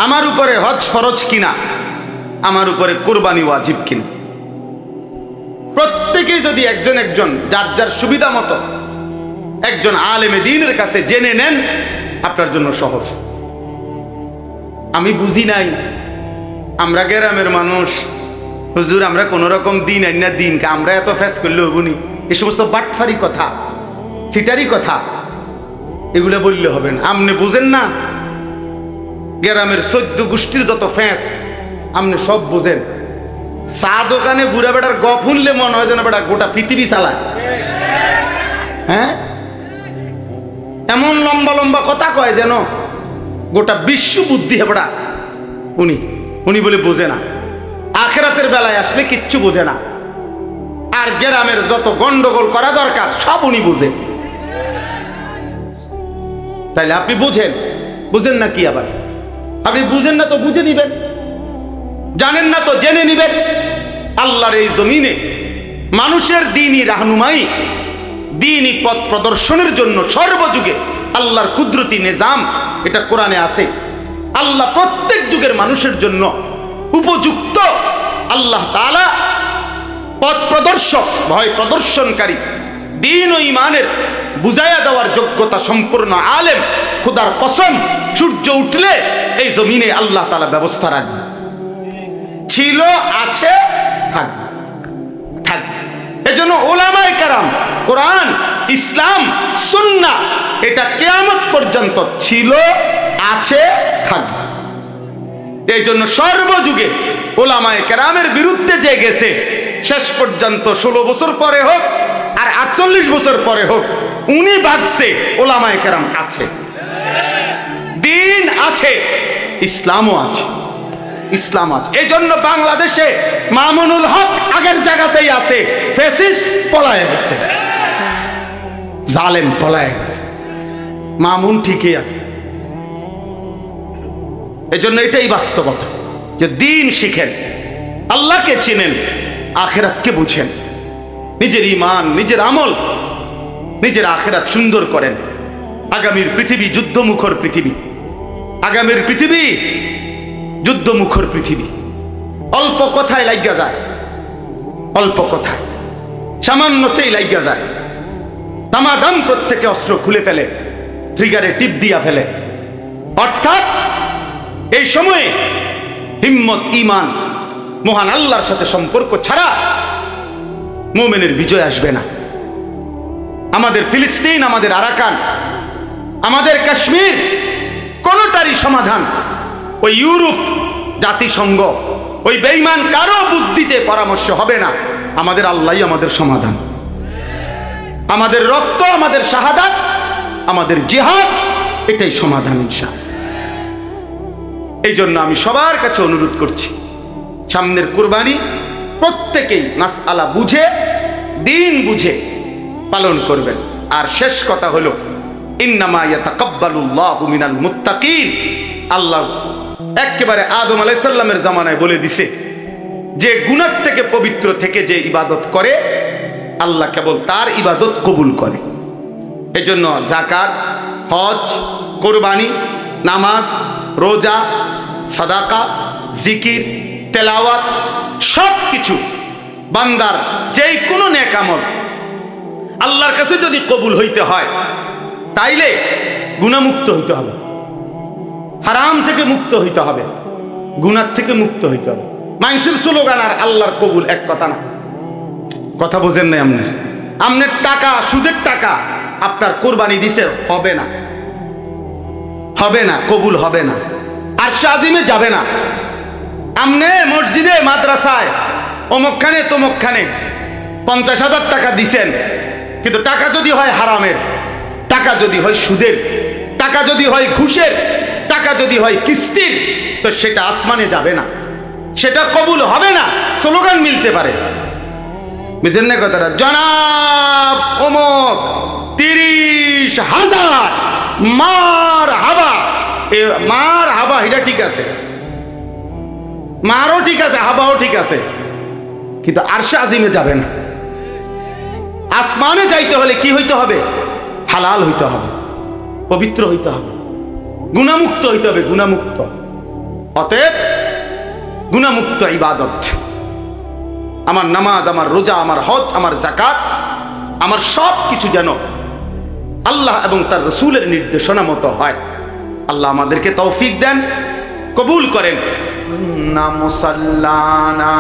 আমার উপরে হজ ফরজ কিনা, আমার উপরে কুরবানি ওয়াজিব কিনা। প্রত্যেকেই যদি একজন একজন যার যার সুবিধা মতো একজন আলেমে দ্বীনের কাছে জেনে নেন, আপনার জন্য সহজ। আমি বুঝি নাই, আমরা গ্রামের মানুষ, হুজুর আমরা কোন রকম দিন আইনা দিনকে আমরা এত ফেস করলে হবনি, এই সমস্ত বাটফারি কথা, ফিটারি কথা, এগুলো বললে হবে না। আপনি বুঝেন না, গ্রামের 14 গোষ্ঠীর যত ফ্যাঁস আপনি সব বুঝেন। চা দোকানে বুড়া বেটার গপ শুনলে মনে হয় যেন বেটা গোটা পৃথিবী চালায়। হ্যাঁ, এমন লম্বা লম্বা কথা কয় যেন গোটা বিশ্ব বুদ্ধি হেবড়া। উনি বলে বোঝে না, আখেরাতের বেলায় আসলে কিচ্ছু বোঝে না, আর গ্রামের যত গন্ডগোল করা দরকার সব উনি বুঝে। তাইলে আপনি বুঝেন না কি? আবার আপনি বুঝেন না তো বুঝে নিবেন, জানেন না তো জেনে নিবেন। আল্লাহর এই জমিনে মানুষের দ্বীনি রাহনুমাই, দ্বীনি পথ প্রদর্শনের জন্য সর্বযুগে আল্লাহর কুদরতি নিজাম, এটা কোরআনে আছে। আল্লাহ প্রত্যেক যুগের মানুষের জন্য উপযুক্ত আল্লাহ তাআলা পথ প্রদর্শক, ভয় প্রদর্শনকারী, দ্বীন ও ঈমানের বুঝাইয়া দেওয়ার যোগ্যতা সম্পূর্ণ আলেম। খোদার কসম, সূর্য উঠলে এই জমিনে আল্লাহ তাআলা ব্যবস্থা রাখবে, ছিল, আছে, থাকবে। এজন্য উলামায়ে কেরাম, কোরআন, ইসলাম, সুন্নাহ এটা কিয়ামত পর্যন্ত ছিল, আছে, থাকবে। এই জন্য সর্বযুগে উলামায়ে কেরামের বিরুদ্ধে যে গেছে, শেষ পর্যন্ত 16 বছর পরে হোক আর 48 বছর পরে হোক, উনি ভাগছে, উলামায়ে কেরাম আছে, দ্বীন আছে, ইসলামও আছে, ইসলাম আছে। এই জন্য বাংলাদেশে মামুনুল হক আগের জায়গাতেই আছে, ফ্যাসিস্ট পলায়ে গেছে, জালেম পলায়ে গেছে, মামুন ঠিকই আছে। এই জন্য এটাই বাস্তবতা যে দ্বীন শিখেন, আল্লাহকে চিনেন, আখিরাতকে বুঝেন, নিজের ঈমান, নিজের আমল, নিজের আখিরাত সুন্দর করেন। আগামীর পৃথিবী যুদ্ধমুখর পৃথিবী, আগামীর পৃথিবী যুদ্ধমুখর পৃথিবী। অল্প কথায় লাগিয়া যায়, অল্প কথায় সামান্যতেই লাগিয়া যায়, দামাদাম প্রত্যেকে অস্ত্র খুলে ফেলে, ট্রিগারে টিপ দিয়া ফেলে। অর্থাৎ এই সময়ে হিম্মত, ঈমান, মহান আল্লাহর সাথে সম্পর্ক ছাড়া মুমিনের বিজয় আসবে না। আমাদের ফিলিস্তিন, আমাদের আরাকান, আমাদের কাশ্মীর, কোনটারই সমাধান ওই ইউরোপ, জাতিসংঘ, ওই বেঈমান কারো বুদ্ধিতে পরামর্শ হবে না। আমাদের আল্লাহই আমাদের সমাধান, আমাদের রক্ত, আমাদের শাহাদাত, আমাদের জিহাদ, এটাই সমাধান ইনশাআল্লাহ। এই জন্য আমি সবার কাছে অনুরোধ করছি, সামনের কুরবানি প্রত্যেকেই মাসআলা বুঝে, দ্বীন বুঝে পালন করবেন। আর শেষ কথা হলো, ইন্নামা ইয়াতাকাব্বালুল্লাহু মিনাল মুত্তাকিন। আল্লাহ একেবারে আদম আলাইহিস সালামের জামানায় বলে দিছে যে গুনাহ থেকে পবিত্র থেকে যে ইবাদত করে, আল্লাহ কেবল তার ইবাদত কবুল করে। এজন্য যাকাত, হজ, কুরবানি, নামাজ, রোজা, সাদাকা, জিকির, তেলাওয়াত সব কিছু বান্দার যেই কোনো নেক আমল আল্লাহর কাছে যদি কবুল হইতে হয় তাইলে গুনাহমুক্ত হইতে হবে, হারাম থেকে মুক্ত হইতে হবে, গুনাহ থেকে মুক্ত হইতে হবে। মানুষের স্লোগান আর আল্লাহর কবুল এক কথা না। কথা বোঝেন নাই আপনি? আপনার টাকা, সুদের টাকা আপনার কোরবানি দিছে, হবে না, হবে না, কবুল হবে না, আরশে আজিমে যাবে না। আপনি মসজিদে মাদ্রাসায় অমুকখানে তমুকখানে 50,000 টাকা দিছেন, কিন্তু টাকা যদি হয় হারামের, টাকা যদি হয় সুদের, টাকা যদি হয় ঘুষের, টাকা যদি হয় কিস্তির, তো সেটা আসমানে যাবে না, সেটা কবুল হবে না। স্লোগান মিলতে পারে, বুঝলেন না কথাটা? জনাব অমুক 30,000 মার হাবা, মার হাবা এটা ঠিক আছে, মারও ঠিক আছে, হাবাও ঠিক আছে, কিন্তু আরশে আজিমে যাবে না। আসমানে যাইতে হলে কি হইতে হবে? হালাল হইতে হবে, পবিত্র হইতে হবে, গুনাহমুক্ত হইতে হবে, গুনাহমুক্ত। অতএব গুনাহমুক্ত ইবাদত, আমার নামাজ, আমার রোজা, আমার হজ, আমার যাকাত, আমার সব কিছু যেন আল্লাহ এবং তার রাসূলের নির্দেশনা মতো হয়। আল্লাহ আমাদেরকে তৌফিক দেন, কবুল করেন। না মুসাল্লানা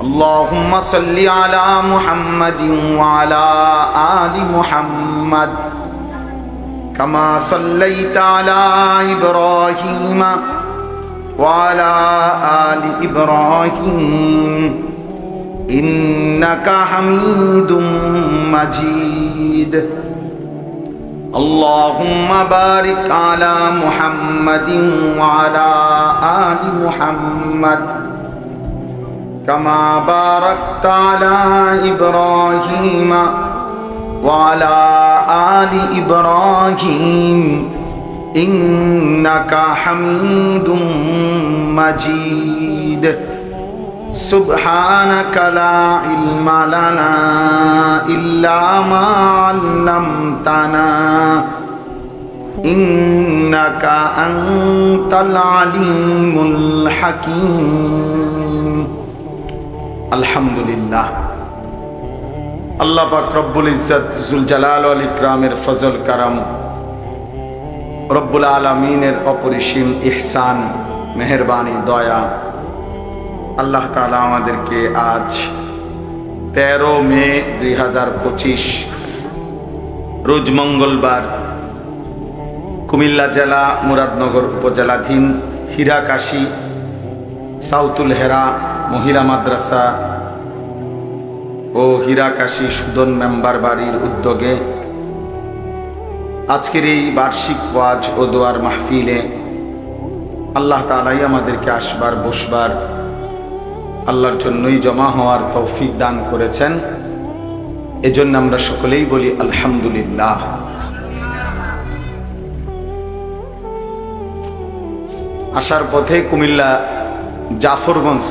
আল্লাহুম্মা সাল্লি আলা মুহাম্মাদিন ওয়া আলা আলি মুহাম্মাদ কামা সাল্লাইতা আলা ইব্রাহিম ওয়া আলা আলি ইব্রাহিম ইন্নাকা হামিদুম মাজিদ। আল্লাহুম্মা বারিক আলা মুহাম্মাদিন ওয়া আলা আলি মুহাম্মাদ কামা বারাকতা আলা ইব্রাহিম ওয়া আলা আলি ইব্রাহিম ইন্নাকা হামিদুম মাজিদ। সুবহানাকা লা ইলমা লানা ইল্লা মা আল্লামতানা ইন্নাকা আনতাল আলিমুল হাকীম। আলহামদুলিল্লাহ, আল্লাহ পাক রব্বুল ইজ্জত জুল জালাল ওয়াল ইকরামের ফজল কারাম, রব্বুল আলামিনের অপরিসীম ইহসান, মেহেরবানি, দয়া, আল্লাহ তাআলা আমাদেরকে আজ 13 মে 2025 রোজ মঙ্গলবার কুমিল্লা জেলা মুরাদনগর উপজেলাধীন হীরাকাশী সাউতুল হেরা মহিলা মাদ্রাসা ও হীরাকাশী সুদন মেম্বার বাড়ির উদ্যোগে আজকের এই বার্ষিক ওয়াজ ও দোয়ার মাহফিলে আল্লাহ তাআলাই আমাদেরকে আসবার, বসবার, আল্লাহর জন্যই জমা হওয়ার তৌফিক দান করেছেন। এজন্য আমরা সকলেই বলি আলহামদুলিল্লাহ। আসার পথে কুমিল্লা জাফরগঞ্জ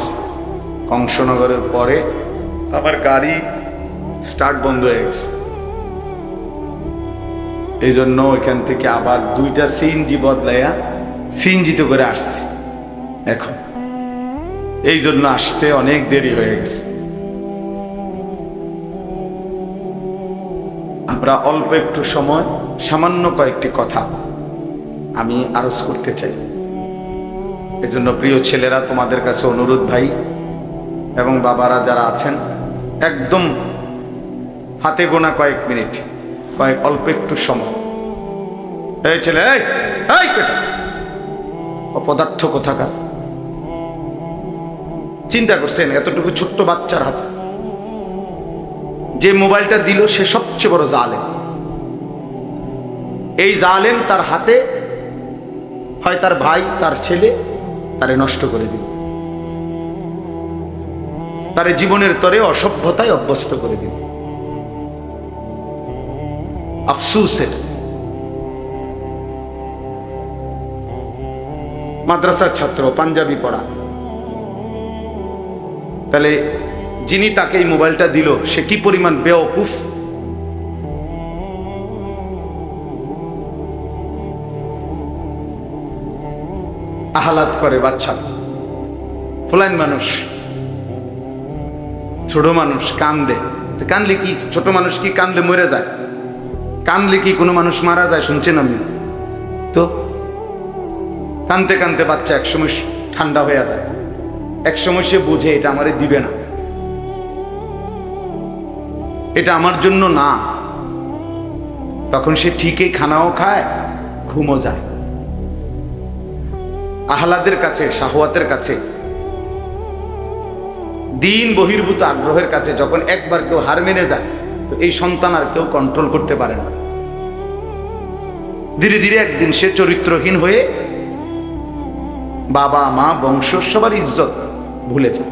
কংসনগরের পরে আমার গাড়ি স্টার্ট বন্ধ হয়ে গেছে, এই জন্য এখান থেকে আবার 2টা সিএনজি বদলাইয়া সিএনজিতে করে আসছি এখন, এই জন্য আসতে অনেক দেরি হয়ে গেছে। আমরা অল্প একটু সময়, সামান্য কয়েকটি কথা আমি আরজ করতে চাই। এজন্য প্রিয় ছেলেরা, তোমাদের কাছে অনুরোধ ভাই এবং বাবারা যারা আছেন, একদম হাতে গোনা কয়েক মিনিট, অল্প একটু সময়। এই ছেলে, এই অপদার্থ কোথাকার, চিন্তা করছেন এতটুকু ছোট্ট বাচ্চার হাতে যে মোবাইলটা দিল সে সবচেয়ে বড় জালেম। এই জালেম তার হাতে হয় তার ভাই, তার ছেলে তারে নষ্ট করে দিল, তারে জীবনের তরে অসভ্যতায় অভ্যস্ত করে দিল। আফসোসের মাদ্রাসার ছাত্র, পাঞ্জাবি পড়া, তাহলে যিনি তাকে এই মোবাইলটা দিল সে কি পরিমাণ বেওকুফ। আহ্লাদ করে বাচ্চা, ফুলাইন মানুষ, ছোট মানুষ কান্দে। কানলে কি ছোট মানুষ কি কান্দলে মরে যায়? কানলে কি কোনো মানুষ মারা যায়? শুনছেন আপনি? তো কানতে কানতে বাচ্চা একসময় ঠান্ডা হয়ে যায়, একসময় সে বুঝে এটা আমারে দিবে না, এটা আমার জন্য না। তখন সে ঠিকই খানাও খায়, ঘুমও যায়। আহ্লাদের কাছে, শাহওয়াতের কাছে, দিন বহির্ভূত আগ্রহের কাছে যখন একবার কেউ হার মেনে যায়, তো এই সন্তান আর কেউ কন্ট্রোল করতে পারে না। ধীরে ধীরে একদিন সে চরিত্রহীন হয়ে বাবা মা বংশ সবার ইজ্জত ভুলে যায়।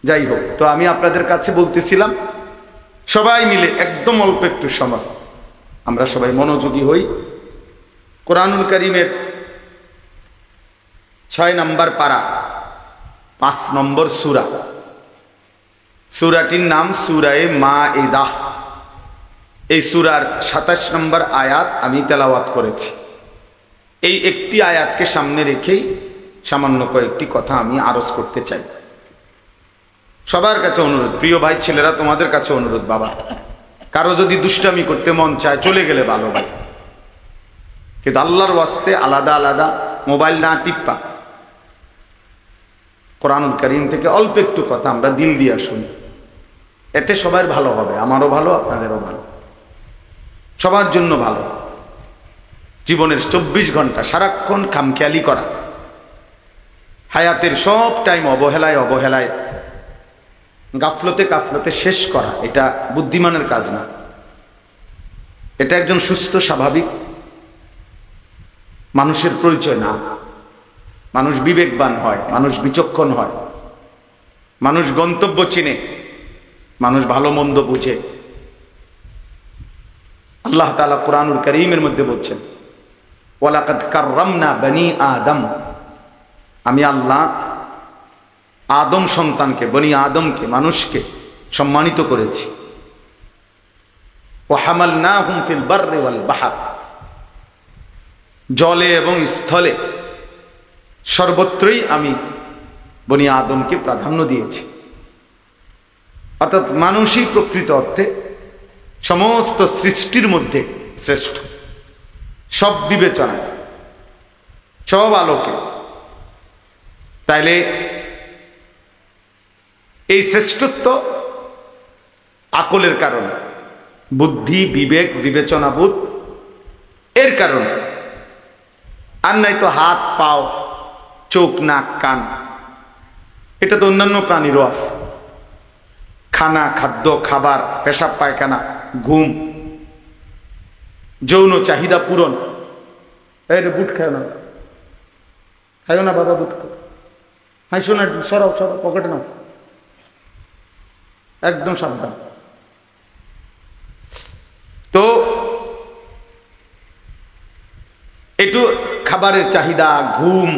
যাই হোক, তো আমি আপনাদের কাছে বলতেছিলাম, সবাই মিলে একদম অল্প একটু সময় আমরা সবাই মনোযোগী হই। কোরআনুল কারীমের 6 নম্বর পারা 5 নম্বর সূরা, সূরাটির নাম সূরায়ে মাঈদাহ। এই সূরার 27 নম্বর আয়াত আমি তেলাওয়াত করেছি। এই একটি আয়াতকে সামনে রেখেই সামান্য কয়েকটি কথা আমি আরজ করতে চাই। সবার কাছে অনুরোধ, প্রিয় ভাই ছেলেরা, তোমাদের কাছে অনুরোধ, বাবা কারো যদি দুষ্টামি করতে মন চায় চলে গেলে ভালো ভাই, কিন্তু আল্লাহর ওয়াস্তে আলাদা আলাদা মোবাইল না টিপ্পা, কোরআনুল কারীম থেকে অল্প একটু কথা আমরা দিল দিয়ে শুনি, এতে সবার ভালো হবে, আমারও ভালো, আপনাদেরও ভালো, সবার জন্য ভালো। জীবনের 24 ঘন্টা সারাক্ষণ খামখেয়ালি করা, হায়াতের সব টাইম অবহেলায় অবহেলায় গাফলতে কাফলতে শেষ করা, এটা বুদ্ধিমানের কাজ না। এটা একজন সুস্থ স্বাভাবিক মানুষের পরিচয় না। মানুষ বিবেকবান হয়, মানুষ বিচক্ষণ হয়, মানুষ গন্তব্য চিনে, মানুষ ভালো মন্দ বুঝে। আল্লাহ তাআলা কোরআনুল কারীমের মধ্যে বলছেন, ওয়ালাকাদ কাররামনা বনি আদম, আমি আল্লাহ আদম সন্তানকে, বনি আদমকে, মানুষকে সম্মানিত করেছি। ওয়া হামালনাহুম ফিল বাররি ওয়াল বাহর, জলে এবং স্থলে সর্বত্রই আমি বনি আদমকে প্রাধান্য দিয়েছি। অর্থাৎ মানুষই প্রকৃত অর্থে সমস্ত সৃষ্টির মধ্যে শ্রেষ্ঠ, সব বিবেচনায়, সব আলোকে। তাইলে এই শ্রেষ্ঠত্ব আকলের কারণে, বুদ্ধি, বিবেক, বিবেচনাবোধ এর কারণে, আর নাই তো হাত, পাও, চোখ, নাক, কান, এটা তো অন্যান্য প্রাণীরও আছে। খানা, খাদ্য, খাবার, পেশাব পায়খানা, ঘুম, যৌন চাহিদা পূরণ। এটা বুট খায় না, খাইও না বাবা, বুট হাইসো না, সরাও সরাও, পকেটে নাও, একদম সাবধান। তো একটু খাবারের চাহিদা, ঘুম,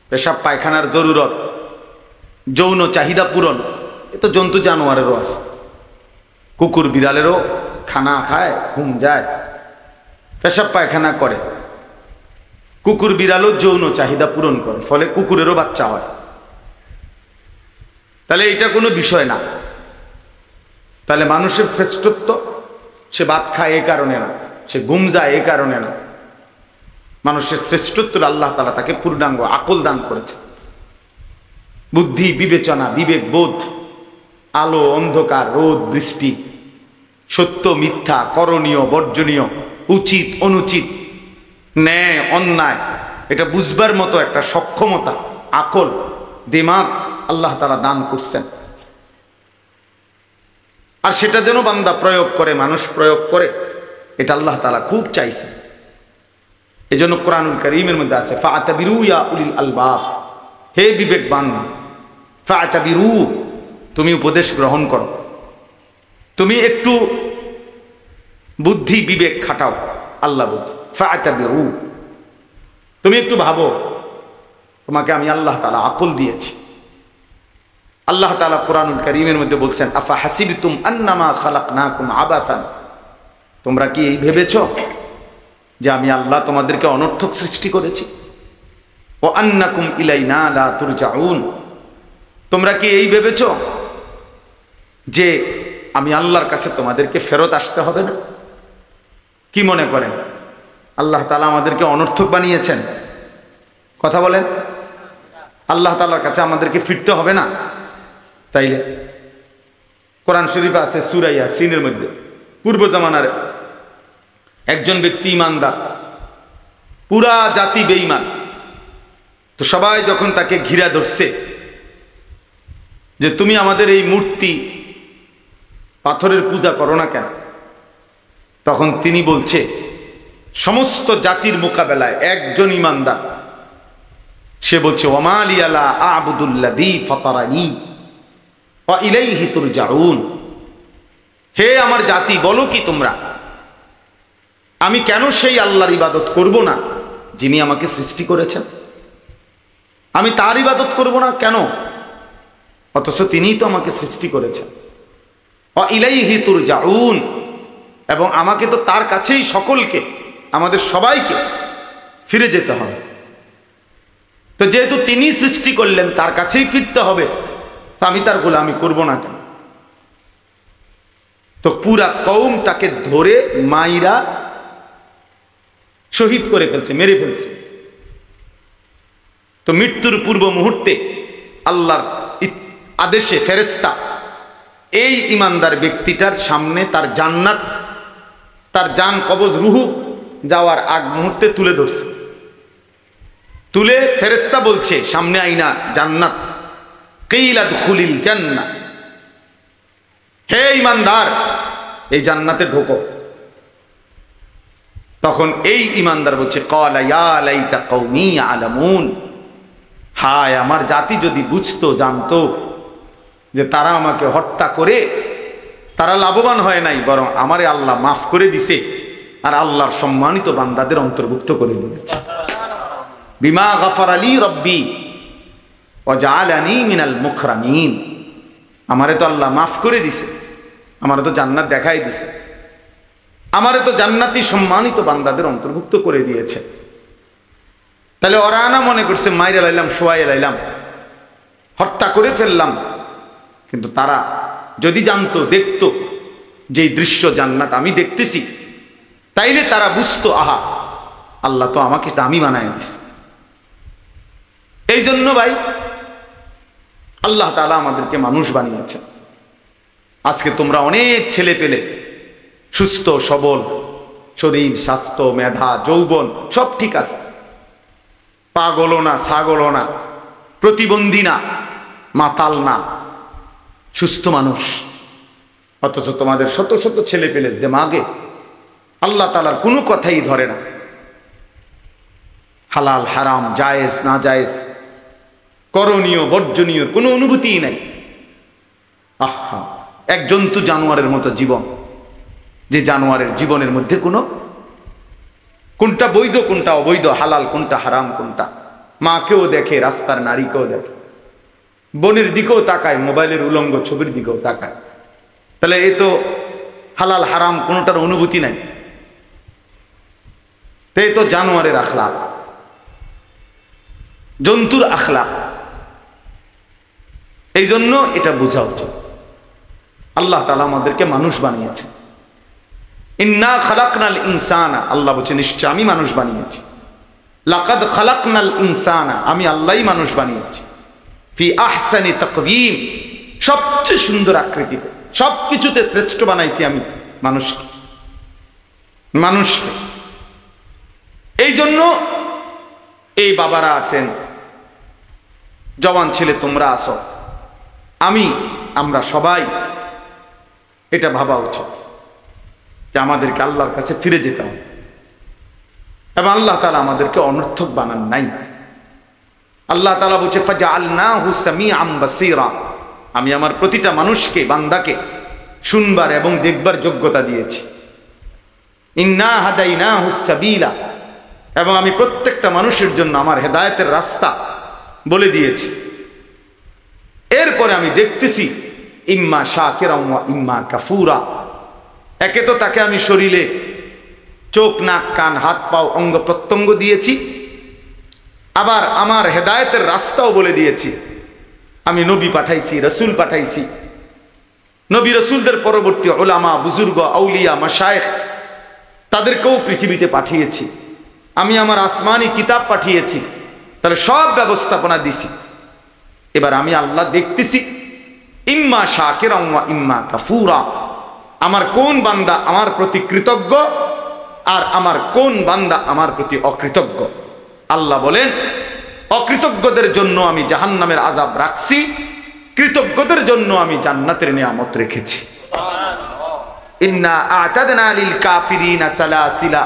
পেশাব পায়খানার জরুরত, যৌন চাহিদা পূরণ, এ তো জন্তু জানোয়ারেরও আছে। কুকুর বিড়ালেরও খানা খায়, ঘুম যায়, পেশাব পায়খানা করে। কুকুর বিড়ালও যৌন চাহিদা পূরণ করে, ফলে কুকুরেরও বাচ্চা হয়। তাহলে এটা কোনো বিষয় না। তাহলে মানুষের শ্রেষ্ঠত্ব, সে ভাত খায় এই কারণে না, সে ঘুম যায় এই কারণে না। মানুষের শ্রেষ্ঠত্ব আল্লাহ তাআলা তাকে পূর্ণাঙ্গ আকল দান করেছে, বুদ্ধি, বিবেচনা, বিবেক, বোধ, আলো অন্ধকার, রোদ বৃষ্টি, সত্য মিথ্যা, করণীয় বর্জনীয়, উচিত অনুচিত, ন্যায় অন্যায়, এটা বুঝবার মতো একটা সক্ষমতা, আকল, দিমাগ আল্লাহ তাআলা দান করছেন। আর সেটা যেন বান্দা প্রয়োগ করে, মানুষ প্রয়োগ করে, এটা আল্লাহ তাআলা খুব চাইছেন। এই জন্য কোরআনুল কারীমের মধ্যে আছে, ফাআতাবিরু ইয়া উলিল আলবাব, হে বিবেকবান, ফাআতাবিরু, তুমি উপদেশ গ্রহণ করো, তুমি একটু বুদ্ধি বিবেক খাটাও। আল্লাহ বলছে ফাআতাবিরু, তুমি একটু ভাবো, তোমাকে আমি আল্লাহ তাআলা আকল দিয়েছি। আল্লাহ তাআলা কোরআনুল কারীমের মধ্যে বলছেন, আফা হাসিবতুম আন্নামা খালাকনাকুম আবাতান, তোমরা কি ভেবেছো যে আমি আল্লাহ তোমাদেরকে অনর্থক সৃষ্টি করেছি। ও আন্নাকুম ইলাইনা লা তুরজাউন, তোমরা কি এই ভেবেছ যে আমি আল্লাহর কাছে তোমাদেরকে ফেরত আসতে হবে না? কি মনে করেন আল্লাহ তাআলা আমাদেরকে অনর্থক বানিয়েছেন? কথা বলেন, আল্লাহ তাআলার কাছে আমাদেরকে ফিরতে হবে না? তাইলে কোরআন শরীফে আছে সূরা ইয়াসিনের মধ্যে, পূর্ব জামানার একজন ব্যক্তি ইমানদার, পুরা জাতি বেঈমান, তো সবাই যখন তাকে ঘিরা ধরছে যে তুমি আমাদের এই মূর্তি পাথরের পূজা করো না কেন, তখন তিনি বলছে সমস্ত জাতির মোকাবেলায় একজন ইমানদার, সে বলছে ওমা লিয়া লা আ'বুদুল্লাযী ফাতারানী ওয়া ইলাইহি তুরজাউন। হে আমার জাতি, বলো কি তোমরা, আমি কেন সেই আল্লাহর ইবাদত করব না যিনি আমাকে সৃষ্টি করেছেন? আমি তার ইবাদত করব না কেন, অথচ তিনিই তো আমাকে সৃষ্টি করেছেন। ওয়া ইলাইহি তুরজাউন, এবং আমাকে তো তার কাছেই সকলকে, আমাদের সবাইকে ফিরে যেতে হবে। তো যেহেতু তিনি সৃষ্টি করলেন, তার কাছেই ফিরতে হবে, তো আমি তার গোলামি করব না কেন? তো পুরা কওম তাকে ধরে মাইরা শহীদ করে ফেলছে, মেরে ফেলছে। তো মৃত্যুর পূর্ব মুহূর্তে আল্লাহর আদেশে ফেরেশতা এই ইমানদার ব্যক্তিটার সামনে তার জান্নাত, তার জান কবজ রুহু যাওয়ার আগ মুহূর্তে তুলে ধরছে। তুলে ফেরেশতা বলছে সামনে আইনা জান্নাত, কিলা দুখুলিল জান্নাহ, হে ইমানদার এই জান্নাতে ঢোকো। তখন এই ইমানদার বলছে ক্বালা ইয়া লাইতা কওমি ইয়ালামুন, হায় আমার জাতি যদি বুঝতো, জানতো যে তারা আমাকে হত্যা করে তারা লাভবান হয় নাই, বরং আমারে আল্লাহ মাফ করে দিছে আর আল্লাহর সম্মানিত বান্দাদের অন্তর্ভুক্ত করে দিয়েছে। বিমা গাফারা লি রব্বি ওয়া জাআলানি মিনাল মুকরামিন, আমারে তো আল্লাহ মাফ করে দিছে, আমারে তো জান্নাত দেখাই দিছে, আমারে তো জান্নাতি সম্মানিত বান্দাদের অন্তর্ভুক্ত করে দিয়েছে। তাহলে ওরা না মনে করছে মাইরে লাইলাম, শোয়াই লাইলাম, হত্যা করে ফেললাম, কিন্তু তারা যদি জানতো, দেখতো যে দৃশ্য জান্নাত আমি দেখতেছি, তাইলে তারা বুঝতো আহা আল্লাহ তো আমাকে দামি বানায় দিছে। এই জন্য ভাই আল্লাহ তাআলা আমাদেরকে মানুষ বানিয়েছে। আজকে তোমরা অনেক ছেলে পেলে সুস্থ সবল, শরীর স্বাস্থ্য মেধা যৌবন সব ঠিক আছে, পাগলও না ছাগলও না, প্রতিবন্ধী না মাতাল না, সুস্থ মানুষ। অথচ তোমাদের শত শত ছেলে পেলে দেমাগে আল্লাহ তাআলার কোনো কথাই ধরে না, হালাল হারাম জায়েজ না জায়েজ, করণীয় বর্জনীয় কোনো অনুভূতিই নাই। আহা, এক জন্তু জানোয়ারের মতো জীবন, যে জানোয়ারের জীবনের মধ্যে কোনটা বৈধ কোনটা অবৈধ, হালাল কোনটা হারাম কোনটা, মাকেও দেখে, রাস্তার নারীকেও দেখে, বনের দিকেও তাকায়, মোবাইলের উলঙ্গ ছবির দিকেও তাকায়। তাহলে এ তো হালাল হারাম কোনটার অনুভূতি নাই, তাই তো জানোয়ারের আখলাক, জন্তুর আখলাক। এই জন্য এটা বোঝা উচিত আল্লাহ তাআলা আমাদেরকে মানুষ বানিয়েছে। ইন্না খালাকনাল ইনসানা, আল্লাহ বলছে নিশ্চয় আমি মানুষ বানিয়েছি। লাকাদ খালাকনাল ইনসানা, আমি আল্লাহই মানুষ বানিয়েছি। ফি আহসানি তাকওয়িম, সবচেয়ে সুন্দর আকৃতিতে, সবকিছুতে শ্রেষ্ঠ বানাইছি আমি মানুষকে। এই জন্য এই বাবারা আছেন, জওয়ান ছেলে তোমরা আছো, আমরা সবাই এটা ভাবা উচিত যে আমাদেরকে আল্লাহর কাছে ফিরে যেতে হবে, এবং আল্লাহ তাআলা আমাদেরকে অনর্থক বানান নাই। আল্লাহ তাআলা বলছে ফাজআলনাহু সামিআম বাসীরা, আমি আমার প্রতিটা মানুষকে, বান্দাকে শুনবার এবং দেখবার যোগ্যতা দিয়েছি। ইন্না হাদাইনাহু সাবিলা, এবং আমি প্রত্যেকটা মানুষের জন্য আমার হেদায়েতের রাস্তা বলে দিয়েছি। এরপরে আমি দেখতেছি ইম্মা শাকিরাম ওয়া ইম্মা কাফুরা, একে তো তাকে আমি শরীরে চোখ নাক কান হাত পাও অঙ্গ প্রত্যঙ্গ দিয়েছি, আবার আমার হেদায়েতের রাস্তাও বলে দিয়েছি। আমি নবী পাঠাইছি, রসুল পাঠাইছি, নবী রসুলদের পরবর্তী উলামা বুজুর্গ আউলিয়া মাশায়েখ তাদেরকেও পৃথিবীতে পাঠিয়েছি। আমি আমার আসমানি কিতাব পাঠিয়েছি, তাহলে সব ব্যবস্থাপনা দিছি। এবার আমি আল্লাহ দেখতেছি ইম্মা শাকিরান ওয়া ইম্মা কাফুরা, আমার কোন বান্দা আমার প্রতি কৃতজ্ঞ আর আমার কোন বান্দা আমার প্রতি অকৃতজ্ঞ। আল্লাহ বলেন অকৃতজ্ঞদের জন্য আমি জাহান্নামের আযাব রাখছি, কৃতজ্ঞদের জন্য আমি জান্নাতের নিয়ামত রেখেছি। ইন্না আ'তাদনা লিল কাফিরিনা সালাসিলা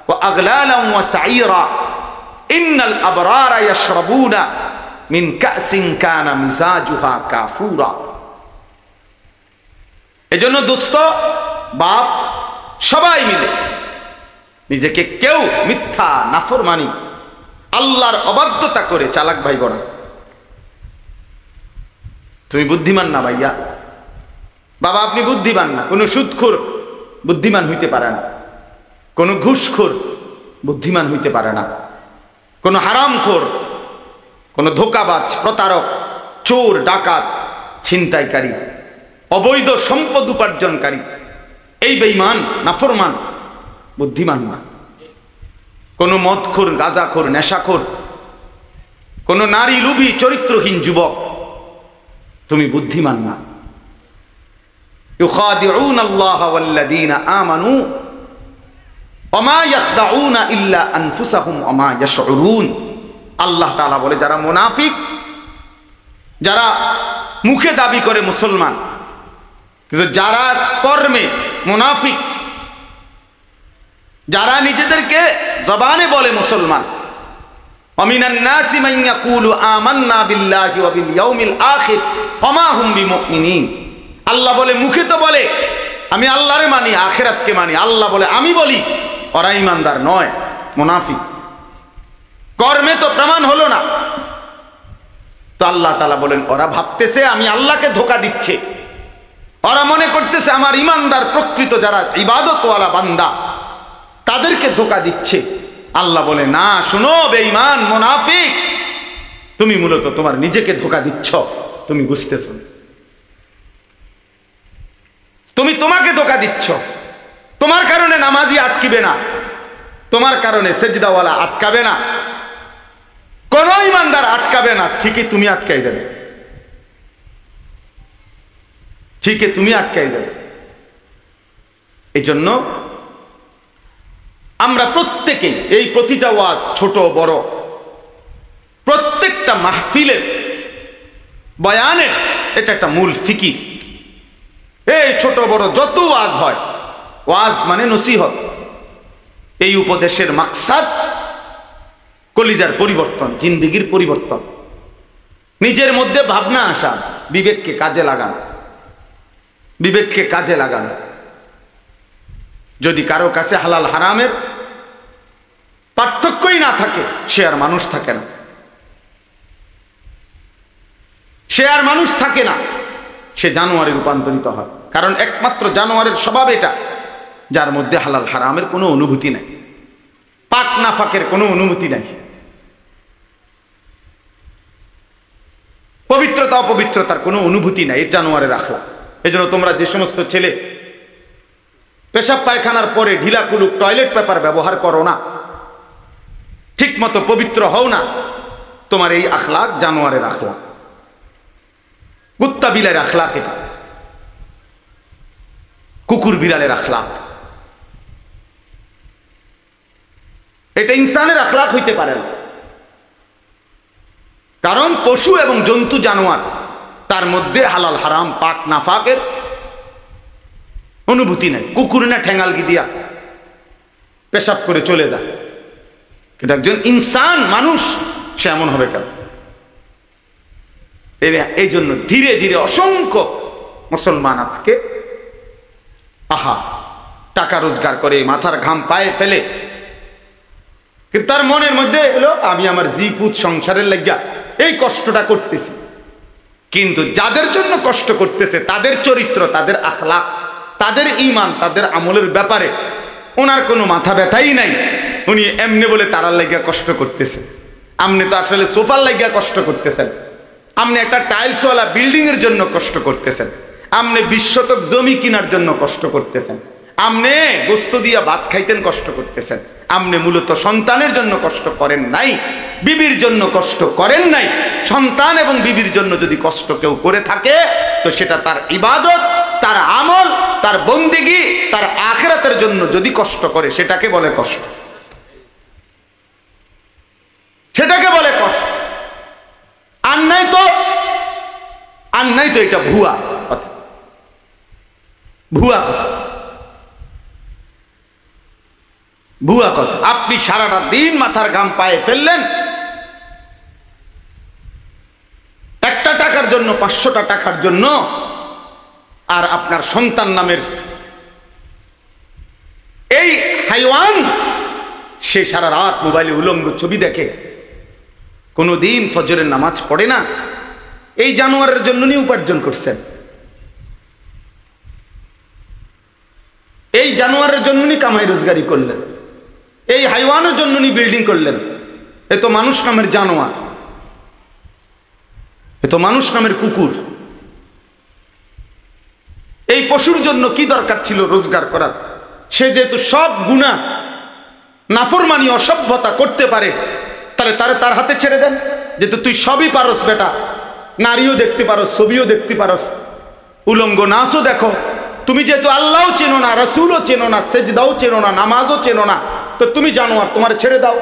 ওয়া আগলালান ওয়া সাঈরা ইন্নাল আবরারা ইয়াশরাবুনা মিন কাসিন কানা মিজাজুহা কাফুরা। এজন্য দোস্ত বাপ সবাই মিলে নিজেকে কেউ মিথ্যা নাফরমানি আল্লাহর অবাধ্যতা করে চালাক ভাই বড়া। তুমি বুদ্ধিমান না ভাইয়া, বাবা আপনি বুদ্ধিমান না। কোনো সুদখোর বুদ্ধিমান হইতে পারে না, কোনো ঘুষখোর বুদ্ধিমান হইতে পারে না, কোনো হারামখোর, কোনো ধোঁকাবাজ, প্রতারক, চোর, ডাকাত, ছিনতাইকারী, অবৈধ সম্পদ উপার্জনকারী, এই বেঈমান নাফরমান বুদ্ধিমান না। কোনো মদখোর, গাঁজাখোর, নেশাখোর, কোনো নারী লোভী চরিত্রহীন যুবক তুমি বুদ্ধিমান না। ইউখাদিউনা আল্লাহ ওয়াল্লাযীনা আমানু ওয়া মা ইয়াখদাউনা ইল্লা আনফুসাহুম ওয়া মা ইয়াশউরুন। আল্লাহ তাআলা বলে যারা মুনাফিক, যারা মুখে দাবি করে মুসলমান কিন্তু যারা কর্মে মুনাফিক, যারা নিজেদেরকে জবানে বলে মুসলমান, ওয়ামিনান নাসি মান ইয়াকুলু আমান্না বিল্লাহি ওয়া বিল ইয়াউমিল আখির ওয়া মা হুম বিমুমিনিন। আল্লাহ বলে মুখে তো বলে আমি আল্লাহরে মানি, আখিরাতকে মানি, আল্লাহ বলে আমি বলি, ওরা ঈমানদার নয়, মুনাফিক। কর্মে তো প্রমাণ হলো না। তো আল্লাহ তাআলা বলেন ওরা ভাবতেছে আমি আল্লাহকে ধোঁকা দিচ্ছে, ওরা মনে করতেছে আমার ঈমানদার প্রকৃত যারা ইবাদতওয়ালা বান্দা তাদেরকে ধোঁকা দিচ্ছে। আল্লাহ বলে না, শুনো বেঈমান মুনাফিক, তুমি মূলত তোমার নিজেকে ধোঁকা দিচ্ছ, তুমি বুঝতেছ না। তুমি তোমাকে ধোঁকা দিচ্ছ। তোমার কারণে নামাজি আটকিবে না, তোমার কারণে সেজদাওয়ালা আটকাবে না, কোন ঈমানদার আটকাবে না, ঠিকই তুমি আটকাই যাবে, ঠিকই তুমি আটকাই যাবে। এই জন্য আমরা প্রত্যেকেই এই প্রতিটা ওয়াজ ছোট বড় প্রত্যেকটা মাহফিলের বয়ানের এটা একটা মূল ফিকির। এই ছোট বড় যত ওয়াজ হয়, ওয়াজ মানে নসিহত, এই উপদেশের মাকসাদ কলিজার পরিবর্তন, জিন্দেগির পরিবর্তন, নিজের মধ্যে ভাবনা আসা, বিবেককে কাজে লাগানো, বিবেককে কাজে লাগানো। যদি কারো কাছে হালাল হারামের পার্থক্যই না থাকে সে আর মানুষ থাকে না, সে আর মানুষ থাকে না, সে জানোয়ারে রূপান্তরিত হয়। কারণ একমাত্র জানোয়ারের স্বভাব এটা, যার মধ্যে হালাল হারামের কোনো অনুভূতি নাই, পাক নাফাকের কোনো অনুভূতি নাই, পবিত্রতা অপবিত্রতার কোনো অনুভূতি নাই, জানোয়ারের আখলাক। এই জন্য তোমরা যে সমস্ত ছেলে পেশাব পায়খানার পরে ঢিলা কুলুক টয়লেট পেপার ব্যবহার করো না, ঠিক মতো পবিত্র হও না, তোমার এই আখলাক জানোয়ারের আখলাক, কুত্তা বিলের আখলাক, এটা কুকুর বিড়ালের আখলাক, এটা ইনসানের আখলাক হইতে পারে না। কারণ পশু এবং জন্তু জানোয়ার তার মধ্যে হালাল হারাম পাক নাফাকের অনুভূতি নাই। কুকুর না ঠেঙ্গালগি দিয়া পেশাব করে চলে যায়, কিন্তু একজন ইনসান মানুষ সে এমন হবে কেন? এই জন্য ধীরে ধীরে অসংখ্য মুসলমান আজকে টাকা রোজগার করে মাথার ঘাম পায়ে ফেলে, কিন্তু তার মনের মধ্যে হলো আমি আমার জিপুত সংসারের লাগিয়া এই কষ্টটা করতেছি। কিন্তু যাদের জন্য কষ্ট করতেছে তাদের চরিত্র, তাদের আখলাক, তাদের ঈমান, তাদের আমলের ব্যাপারে ওনার কোনো মাথা ব্যথাই নাই, উনি এমনি বলে তারার লাগিয়া কষ্ট করতেছেন। আপনি তো আসলে সোফার লাগিয়া কষ্ট করতেছেন, আপনি একটা টাইলসওয়ালা বিল্ডিং এর জন্য কষ্ট করতেছেন, আপনি 20 শতক জমি কেনার জন্য কষ্ট করতেছেন, আপনি গোস্ত দিয়া ভাত খাইতেন কষ্ট করতেছেন। আপনি মূলত সন্তানের জন্য কষ্ট করেন নাই, বিবির জন্য কষ্ট করেন নাই। সন্তান এবং বিবির জন্য যদি কষ্ট কেউ করে থাকে তো সেটা তার ইবাদত, তার আমল, তার বন্দেগী, তার আখিরাতের জন্য যদি কষ্ট করে সেটাকে বলে কষ্ট, সেটাকে বলে কষ্ট। আর নাই তো এটা ভুয়া কথা, ভুয়া কথা, ভুয়া কথা। আপনি সারাটা দিন মাথার ঘাম পায়ে ফেললেন একটা টাকার জন্য, 500টা টাকার জন্য, আর আপনার সন্তান নামের এই হাইওয়ান সে সারা রাত মোবাইলে উলঙ্গ ছবি দেখে, কোনোদিন ফজরের নামাজ পড়ে না। এই জানোয়ারের জন্য নি উপার্জন করছেন, এই জানোয়ারের জন্য নি কামাই রোজগারি করলেন, এই হাইওয়ানের জন্য নি বিল্ডিং করলেন। এ তো মানুষ নামের জানোয়ার, এ তো মানুষ নামের কুকুর। এই পশুর জন্য কি দরকার ছিল রোজগার করার? সে যেহেতু সব গুনাহ, নাফরমানি, অসভ্যতা করতে পারে, তাহলে তার হাতে ছেড়ে দেন। যেহেতু তুই সবই পারস বেটা, নারীও দেখতে পারস, ছবিও দেখতে পারস, উলঙ্গ নাচও দেখো। তুমি যেহেতু আল্লাহও চেনো না, রাসূলও চেনো না, সেজদাও চেনো না, নামাজও চেনো না, তো তুমি জানোয়ার, তোমার ছেড়ে দাও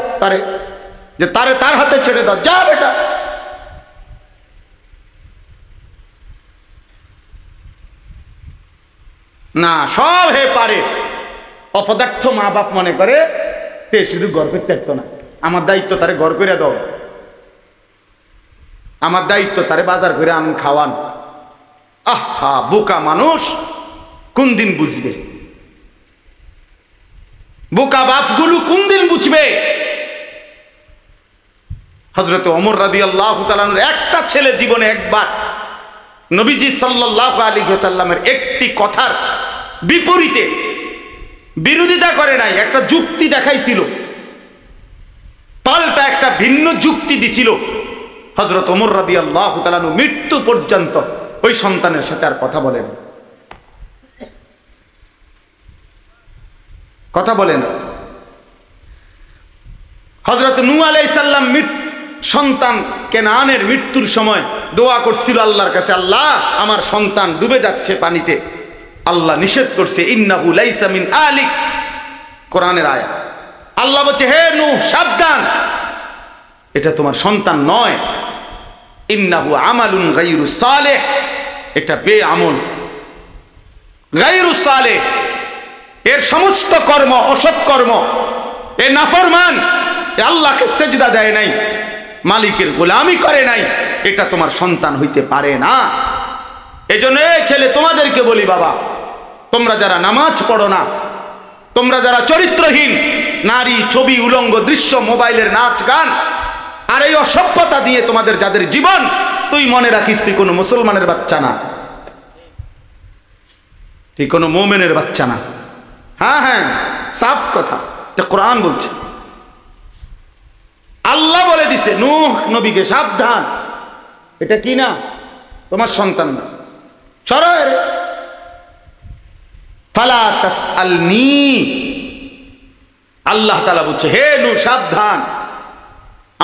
তার হাতে ছেড়ে দাও, যা বেটা। না, সব হে পারে। অপদার্থ মা বাপ মনে করে তে শুধু গর্বের ত্যাগত না, আমার দায়িত্ব তারে ঘর করে দাও, আমার দায়িত্ব তারে বাজার করে আন খাওয়ান। আহা, বোকা মানুষ কোন দিন বুঝবে? বোকা বাপগুলো কোন দিন বুঝবে? হযরত ওমর রাদিয়াল্লাহু তাআলা আনহু একটা ছেলে জীবনে একবার নবীজি সাল্লাল্লাহু আলাইহি ওয়াসাল্লামের একটি কথার বিপরীতে বিরোধিতা করে নাই, একটা যুক্তি দেখাইছিল, পাল্টা একটা ভিন্ন যুক্তি দিছিল। হযরত ওমর রাদিয়াল্লাহু তাআলা আনহু মৃত্যু পর্যন্ত ওই সন্তানের সাথে আর কথা বলেন, কথা বলেন। হযরত নূহ আলাইহিস সালাম সন্তান কেনানের মৃত্যুর সময় দোয়া করছিল আল্লাহর কাছে, আল্লাহ আমার সন্তান ডুবে যাচ্ছে পানিতে। আল্লাহ নিষেধ করছে, ইন্নাহু লাইসা মিন আলিক, কোরআনের আয়াত। আল্লাহ বলছে, হে নূহ সাবধান, এটা তোমার সন্তান নয়। ইন্নাহু আমালুন গায়রু সালেহ, এটা বেআমল, গায়রু সালেহ, এর সমস্ত কর্ম অসৎ কর্ম, এ নাফরমান, এ আল্লাহকে সেজদা দেয় নাই, মালিকের গোলামি করে নাই, এটা তোমার সন্তান হইতে পারে না। এজন্য এই ছেলে তোমাদেরকে বলি, বাবা তোমরা যারা নামাজ পড়ো না, তোমরা যারা চরিত্রহীন নারী, ছবি, উলঙ্গ দৃশ্য, মোবাইলের নাচ গান আর এই অসভ্যতা দিয়ে তোমাদের যাদের জীবন, তুই মনে রাখিস তুই কোনো মুসলমানের বাচ্চা না, তুই কোনো মুমিনের বাচ্চা না। হ্যাঁ হ্যাঁ, সাফ কথা, এটা কোরআন বলছে। আল্লাহ বলে দিছে নূহ নবীকে, সাবধান, এটা কি না তোমার সন্তান না, সরো রে। ফালা তাসআলনি, আল্লাহ তাআলা বলছে, হে নূহ সাবধান,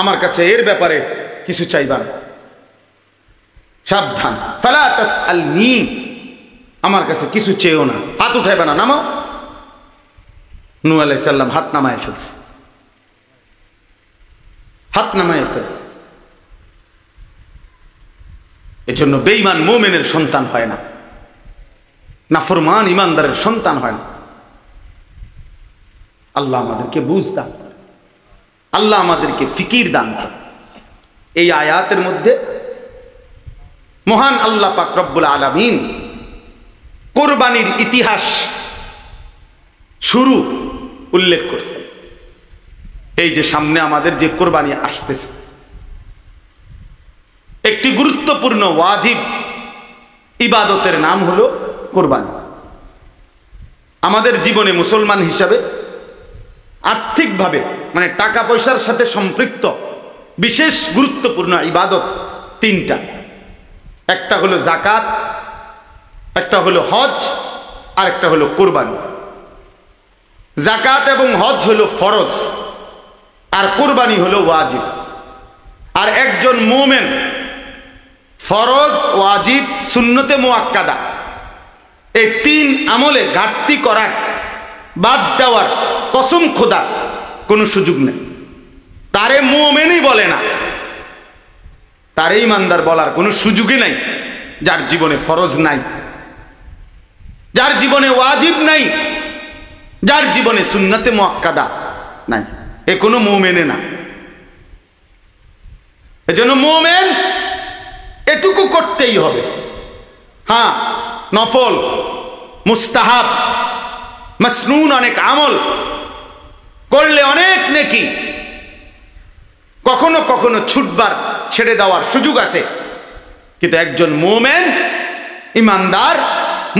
আমার কাছে এর ব্যাপারে কিছু চাইবা না, সাবধান। ফালা তাসআলনি, আমার কাছে কিছু চেয়েও না, হাত উঠাইবে না, নামো। নূহ আলাইহিস সালাম হাত নামায় ফেলছে, হাত নামায় ফেলছে। এজন্য বেঈমান মুমিনের সন্তান হয় না, নাফরমান ইমানদারের সন্তান হয় না। আল্লাহ আমাদেরকে বুঝ দান করে, আল্লাহ আমাদেরকে ফিকির দান করে। এই আয়াতের মধ্যে মহান আল্লাহ পাক রব্বুল আলামিন কুরবানির ইতিহাস শুরু উল্লেখ করছেন। এই যে সামনে আমাদের যে কুরবানি আসতেছে, একটি গুরুত্বপূর্ণ ওয়াজিব ইবাদতের নাম হলো কুরবানি। আমাদের জীবনে মুসলমান হিসাবে আর্থিকভাবে মানে টাকা পয়সার সাথে সম্পৃক্ত বিশেষ গুরুত্বপূর্ণ ইবাদত তিনটা। একটা হলো যাকাত, একটা হলো হজ, আর একটা হলো কুরবানি। যাকাত এবং হজ হলো ফরজ, আর কুরবানি হলো ওয়াজিব। আর একজন মুমিন ফরজ, ওয়াজিব, সুন্নতে মুআক্কাদা এই তিন আমলে ঘাটতি করার, বাদ দেওয়ার কসম খোদা কোনো সুযোগ নেই। তারে মুমিনই বলে না, তারে ইমানদার বলার কোনো সুযোগই নাই যার জীবনে ফরজ নাই, যার জীবনে ওয়াজিব নাই, যার জীবনে সুন্নতে মুআক্কাদা নাই, এ কোনো মুমিনে না। এজন্য মুমিন এটুকু করতেই হবে। হ্যাঁ, নফল, মুস্তাহাব, মাসনুন অনেক আমল করলে অনেক নেকি, কখনো কখনো ছুটবার, ছেড়ে দেওয়ার সুযোগ আছে। কিন্তু একজন মুমিন, ইমানদার,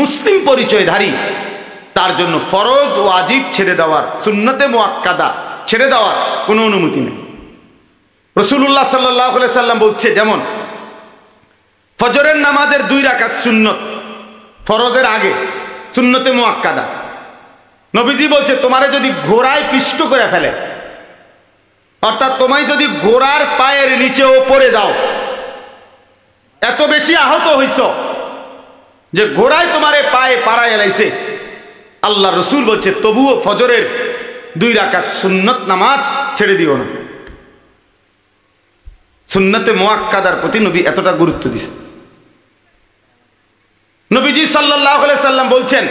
মুসলিম পরিচয়ধারী, তার জন্য ফরজ, ওয়াজিব ছেড়ে দেওয়ার, সুন্নতে মুআক্কাদা ছেড়ে দেওয়ার কোনো অনুমতি নেই। রাসূলুল্লাহ সাল্লাল্লাহু আলাইহি সাল্লাম বলছে, যেমন ফজরের নামাজের 2 রাকাত সুন্নত ফরজের আগে, সুন্নতে মুআক্কাদা। নবীজি বলছে, তোমারে যদি ঘোড়ায় পিষ্ট করে ফেলে, অর্থাৎ তোমায় যদি ঘোড়ার পায়ের নিচেও পড়ে যাও, এত বেশি আহত হইছ যে ঘোড়ায় তোমারে পায়ে পাড়ায় এলাইছে, আল্লাহ রসুল বলছে তবুও ফজরের 2 রাকাত সুন্নত নামাজ ছেড়ে দিও না। সুন্নতে মুআক্কাদার প্রতি নবী এতটা গুরুত্ব দিয়েছে। নবীজি সাল্লাল্লাহু আলাইহি সাল্লাম বলছেন,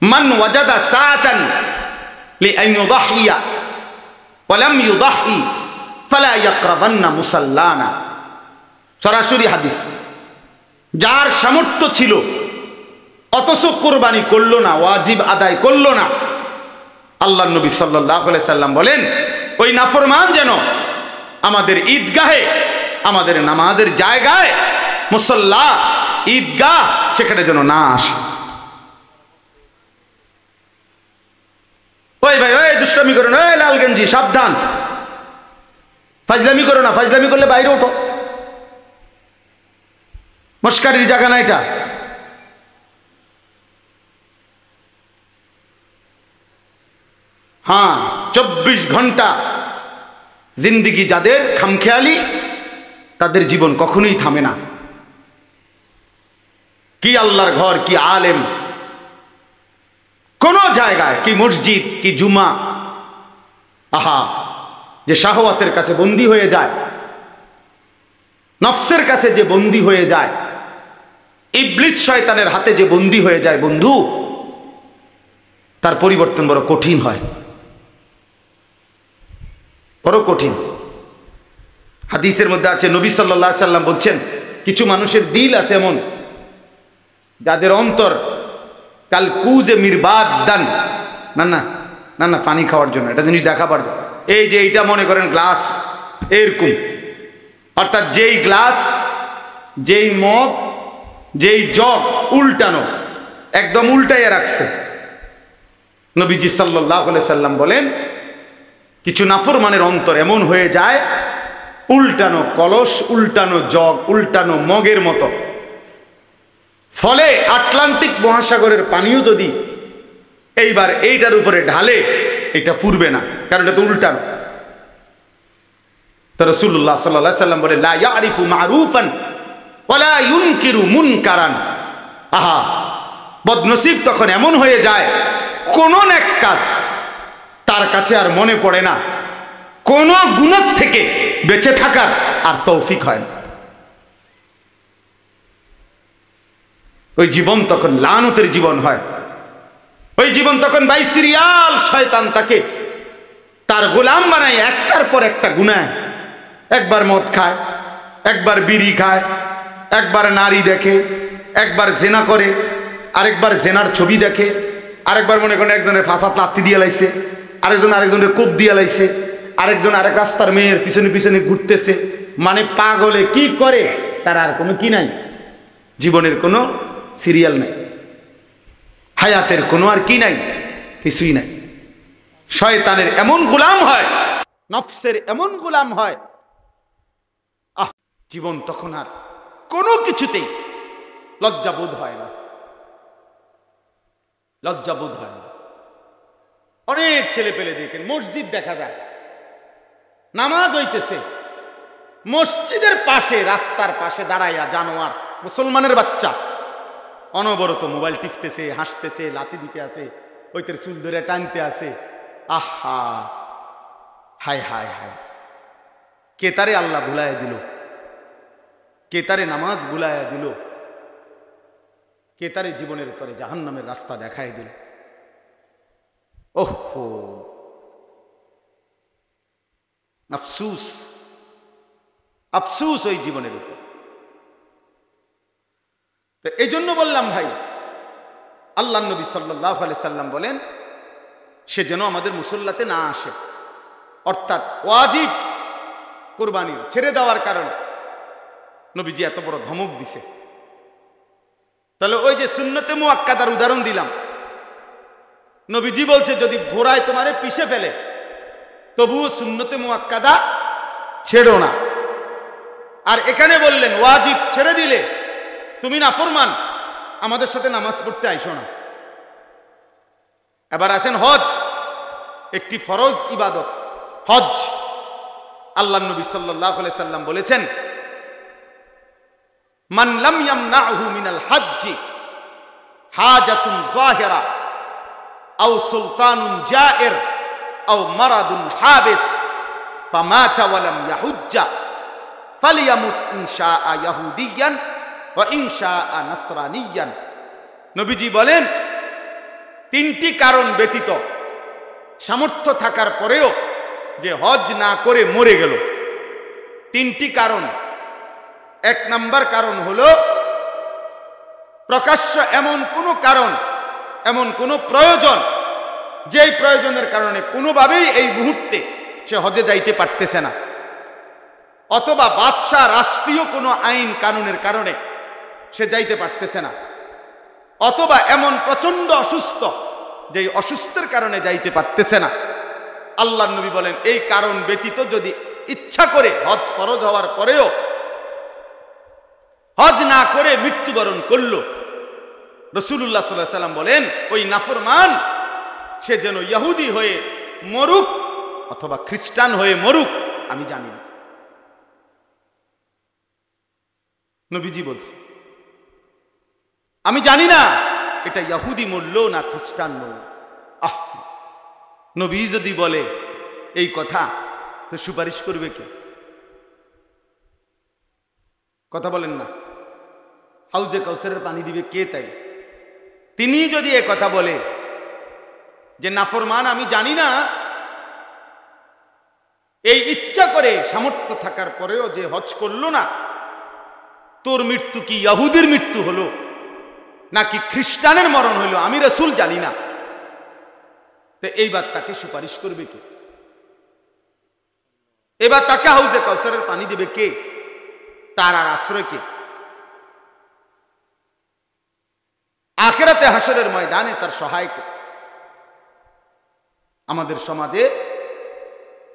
মান ওয়াজাদা সাআতান লিআন ইউদাহিয়া ওয়া লাম ইউদাহি ফালা ইয়াকরাবান্না মুসাল্লানা। সরাসরি হাদিস। যার সামর্থ্য ছিল অথচ কুরবানি করলো না, ওয়াজিব আদায় করলো না, আল্লাহর নবী সাল্লাল্লাহু আলাইহি সাল্লাম বলেন ওই নাফরমান যেন আমাদের ঈদগাহে, আমাদের নামাজের জায়গায়, মুসাল্লা, ঈদগাহ, সেখানে যেন না আসে। ওই ভাই, ওই দুষ্টামি করো না, ওই লাল গেঞ্জি, সাবধান, ফাজলামি করো না, ফাজলামি করলে বাইরে ওঠো, মস্কারির জায়গা না এটা। হ্যাঁ, 24 ঘন্টা জিন্দিগি যাদের খামখেয়ালি, তাদের জীবন কখনোই থামে না। কি আল্লাহর ঘর, কি আলেম, কোন জায়গায়, কি মসজিদ, কি জুমা, আহা, যে শাহওয়াতের কাছে বন্দী হয়ে যায়, নফসের কাছে যে বন্দী হয়ে যায়, ইবলিস শয়তানের হাতে যে বন্দী হয়ে যায়, বন্ধু, তার পরিবর্তন বড় কঠিন হয়, বড় কঠিন। হাদিসের মধ্যে আছে, নবী সাল্লাল্লাহু আলাইহি সাল্লাম বলছেন, কিছু মানুষের দিল আছে এমন যাদের অন্তর কাল কুজে মিরবাদান, না না না না, পানি খাওয়ার জন্য, এটা জিনিস দেখাবার জন্য, এই যে এইটা মনে করেন গ্লাস, এরকম, অর্থাৎ যেই গ্লাস, যেই মগ, যেই জগ উল্টানো, একদম উল্টাইয়া রাখছে। নবীজি সাল্লাল্লাহু আলাইহি সাল্লাম বলেন, কিছু নাফরমানের অন্তর এমন হয়ে যায়, উল্টানো কলস, উল্টানো জগ, উল্টানো মগের মতো। ফলে আটলান্টিক মহাসাগরের পানিও যদি এইবার এইটার উপরে ঢালে, এটা পুরবে না, কারণ এটা তো উল্টানো। তো রাসূলুল্লাহ সাল্লাল্লাহু আলাইহি সাল্লাম বলে, লা ইয়ারিফু মারুফান ওয়ালা ইউনকিরু মুনকারান। আহা, বদনসিব তখন এমন হয়ে যায়, কোন নেক কাজ তার কাছে আর মনে পড়ে না, কোন গুনাহ থেকে বেঁচে থাকার আর তৌফিক হয় না। ওই জীবন তখন লানতের জীবন হয়, ওই জীবন তখন বাইসিরিয়াল শয়তান তাকে তার গোলাম বানায়, একটার পর একটা গুনাহ। একবার মদ খায়, একবার বিড়ি খায়, একবার নারী দেখে, একবার জেনা করে, আরেকবার জেনার ছবি দেখে, আরেকবার মনে করেন একজনের ফাঁসাত লাত্তি দিয়ে লাইছে, আরেকজনের কোপ দিয়ে লাইছে, আরেকজন আরেক রাস্তার মেয়ের পিছনে পিছনে ঘুরতেছে। মানে পাগলে কি করে তার আর কোনো কি নাই, জীবনের কোনো সিরিয়াল নাই, হায়াতের কোনো আর কি নাই, কিছুই নাই। শয়তানের এমন গোলাম হয়, নফসের এমন গোলাম হয়, জীবন তখন আর কোনো কিছুতেই লজ্জাবোধ হয় না, লজ্জাবোধ হয় না। অনেক ছেলে পেলে দেখেন, মসজিদ দেখা যায়, নামাজ হইতেছে, মসজিদের পাশে রাস্তার পাশে দাঁড়াইয়া জানোয়ার মুসলমানের বাচ্চা অনবরত মোবাইল টিপতেছে, হাসতেছে, লাথি দিতে আছে, ওইতের চুল ধরে টানতে আছে। আহা, হায় হায় হায়, কে তারে আল্লাহ ভুলাইয়া দিল, কে তারে নামাজ ভুলাইয়া দিল, কে তারে জীবনের তরে জাহান্নামের রাস্তা দেখায় দিল। ওহো, আফসুস, আফসুস ওই জীবনের উপর। তো এই জন্য বললাম ভাই, আল্লাহ নবী সাল্লাল্লাহু আলাইহি সাল্লাম বলেন সে যেন আমাদের মুসল্লাতে না আসে, অর্থাৎ ওয়াজিব কুরবানি ছেড়ে দেওয়ার কারণে নবীজি এত বড় ধমক দিছে। তাহলে ওই যে সুন্নতে মুআক্কাদার উদাহরণ দিলাম, নবীজি বলছে যদি ঘোড়ায় তোমারে পিষে ফেলে তবুও সুন্নতে মুআক্কাদা ছেড়ো না। আর এখানে বললেন ওয়াজিব ছেড়ে দিলে তুমি নাফরমান, আমাদের সাথে নামাজ পড়তে আইসো না। এবার আছেন হজ, একটি ফরজ ইবাদত হজ। আল্লাহ নবী সাল্লাল্লাহু আলাইহি সাল্লাম বলেছেন মান লাম ইয়ামনাহু মিনাল হজ্জি হাজাতুন যাহিরা আও সুলতানুন জায়ের আও মারাদুন হাবিস ফামাতা ওয়া লাম ইয়াহুজ্জা ফালিয়ামুত ইনশাআ ইয়াহুদিয়ান ওয়া ইনশাআ নাসরানিয়ান। নবীজি বলেন তিনটি কারণ ব্যতীত সামর্থ্য থাকার পরেও যে হজ না করে মরে গেল, তিনটি কারণ। এক নাম্বার কারণ হলো প্রকাশ্য এমন কোনো কারণ, এমন কোনো প্রয়োজন, যেই প্রয়োজনের কারণে কোনোভাবেই এই মুহূর্তে সে হজে যাইতে পারতেছে না, অথবা বাদশাহ রাষ্ট্রীয় কোনো আইন কানুনের কারণে সে যাইতে পারতেছে না, অথবা এমন প্রচন্ড অসুস্থ যে অসুস্থের কারণে যাইতে পারতেছে না। আল্লাহর নবী বলেন এই কারণ ব্যতীত যদি ইচ্ছা করে হজ ফরজ হওয়ার পরেও হজ না করে মৃত্যুবরণ করল, রাসূলুল্লাহ সাল্লাল্লাহু আলাইহি সাল্লাম বলেন ওই নাফরমান সে যেন ইহুদি হয়ে মরুক অথবা খ্রিস্টান হয়ে মরুক, আমি জানি না। নবীজি বলছে আমি জানি না এটা ইহুদি মরল না খ্রিস্টান মরল। নবী যদি বলে এই কথা তো সুপারিশ করবে কে? কথা বলেন না, হাউজে কাউসারের পানি দিবে কে? তাই তিনি যদি এ কথা বলে যে নাফরমান আমি জানি না, এই ইচ্ছা করে সামর্থ্য থাকার পরেও যে হজ করলো না, তোর মৃত্যু কি ইহুদির মৃত্যু হলো নাকি খ্রিস্টানের মরণ হইল, আমি রাসূল জানি না, তো এইবার তাকে সুপারিশ করবে কে? এবার তাকে হাউজে কাউসারের পানি দেবে কে? তার আর আশ্রয় কে? আখিরাতে হাসরের ময়দানে তার সহায় কে? আমাদের সমাজে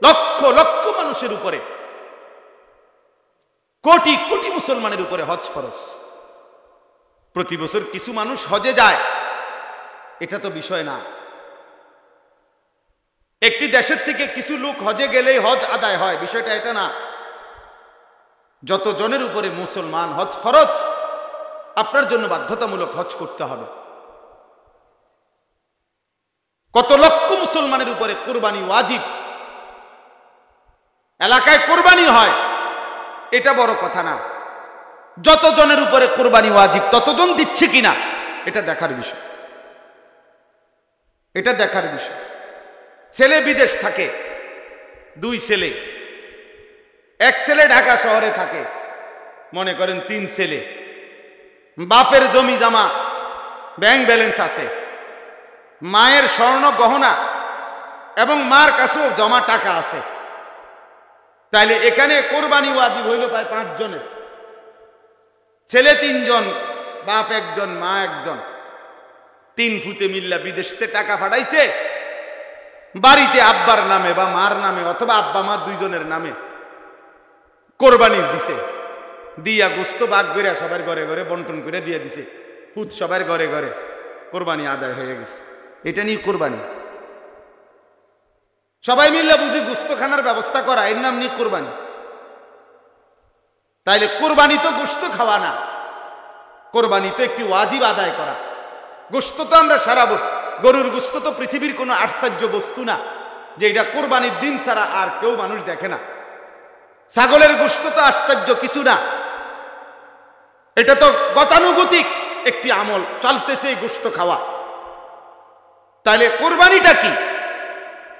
লক্ষ লক্ষ মানুষের উপরে, কোটি কোটি মুসলমানের উপরে হজ ফরজ। প্রতি বছর কিছু মানুষ হজে যায়, এটা তো বিষয় না। একটি দেশের থেকে কিছু লোক হজে গেলেই হজ আদায় হয়, বিষয়টা এটা না। যত জনের উপরে মুসলমান হজ ফরজ, আপনার জন্য বাধ্যতামূলক হজ করতে হবে। কত লক্ষ মুসলমানের উপরে কুরবানি ওয়াজিব, এলাকায় কুরবানি হয়, এটা বড় কথা না। যত জনের উপরে কুরবানি ওয়াজিব ততজন দিচ্ছে কিনা এটা দেখার বিষয়, এটা দেখার বিষয়। ছেলে বিদেশ থাকে, দুই ছেলে, এক ছেলে ঢাকা শহরে থাকে, মনে করেন তিন ছেলে, বাপের জমি জমা ব্যাংক ব্যালেন্স আছে, মায়ের স্বর্ণ গহনা এবং মার কাছেও জমা টাকা আছে, তাইলে এখানে কোরবানি ওয়াজিব হইল প্রায় 5 জনের। ছেলে 3 জন, বাপ 1 জন, মা 1 জন, 3 ফুতে মিল্লা বিদেশতে টাকা পাঠাইছে, বাড়িতে আব্বার নামে বা মার নামে অথবা আব্বা মা দুইজনের নামে কোরবানি দিছে, দিয়া গোস্ত ভাগ করে সবার ঘরে ঘরে বন্টন করে দিয়ে দিছে, পুত সবার ঘরে ঘরে, কোরবানি আদায় হয়ে গেছে। এটা নিয়ে কোরবানি। সবাই মিলে বুঝি গোস্ত খানার ব্যবস্থা করা, এর নাম নিয়ে কোরবানি। তাইলে কোরবানি তো গোস্ত খাওয়া না, কোরবানি তো একটি ওয়াজিব আদায় করা। গোস্ত তো আমরা সারাবো, গরুর গোস্ত তো পৃথিবীর কোনো আশ্চর্য বস্তু না যে এটা কোরবানির দিন ছাড়া আর কেউ মানুষ দেখে না। ছাগলের গোস্ত তো আশ্চর্য কিছু না, এটা তো গতানুগতিক একটি আমল, চলতেছে এই গোস্ত খাওয়া। তাহলে কোরবানিটা কি?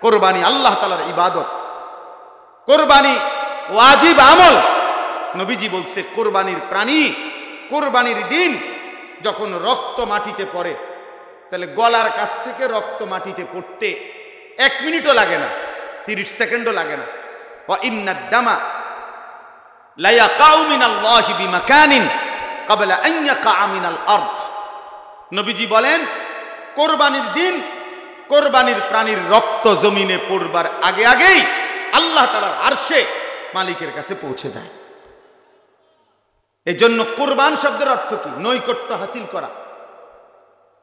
কোরবানি আল্লাহ তাআলার ইবাদত, কোরবানি ওয়াজিব আমল। নবীজি বলছে কোরবানির প্রাণী কোরবানির দিন যখন রক্ত মাটিতে পড়ে, তাহলে গলার কাছ থেকে রক্ত মাটিতে পড়তে 1 মিনিটও লাগে না, 30 সেকেন্ডও লাগে না। ওয়া ইন্নাদ দামা লা ইয়াকাউ মিনাল্লাহি বিমাকানিন ক্বাবলা আন ইয়াকা মিনাল আরদ। নবীজি বলেন কোরবানির দিন কোরবানির প্রাণীর রক্ত জমিনে পড়বার আগে আগেই আল্লাহ তাআলার আরশে মালিকের কাছে পৌঁছে যায়। এই জন্য কোরবান শব্দের অর্থ কি? নৈকট্য হাসিল করা।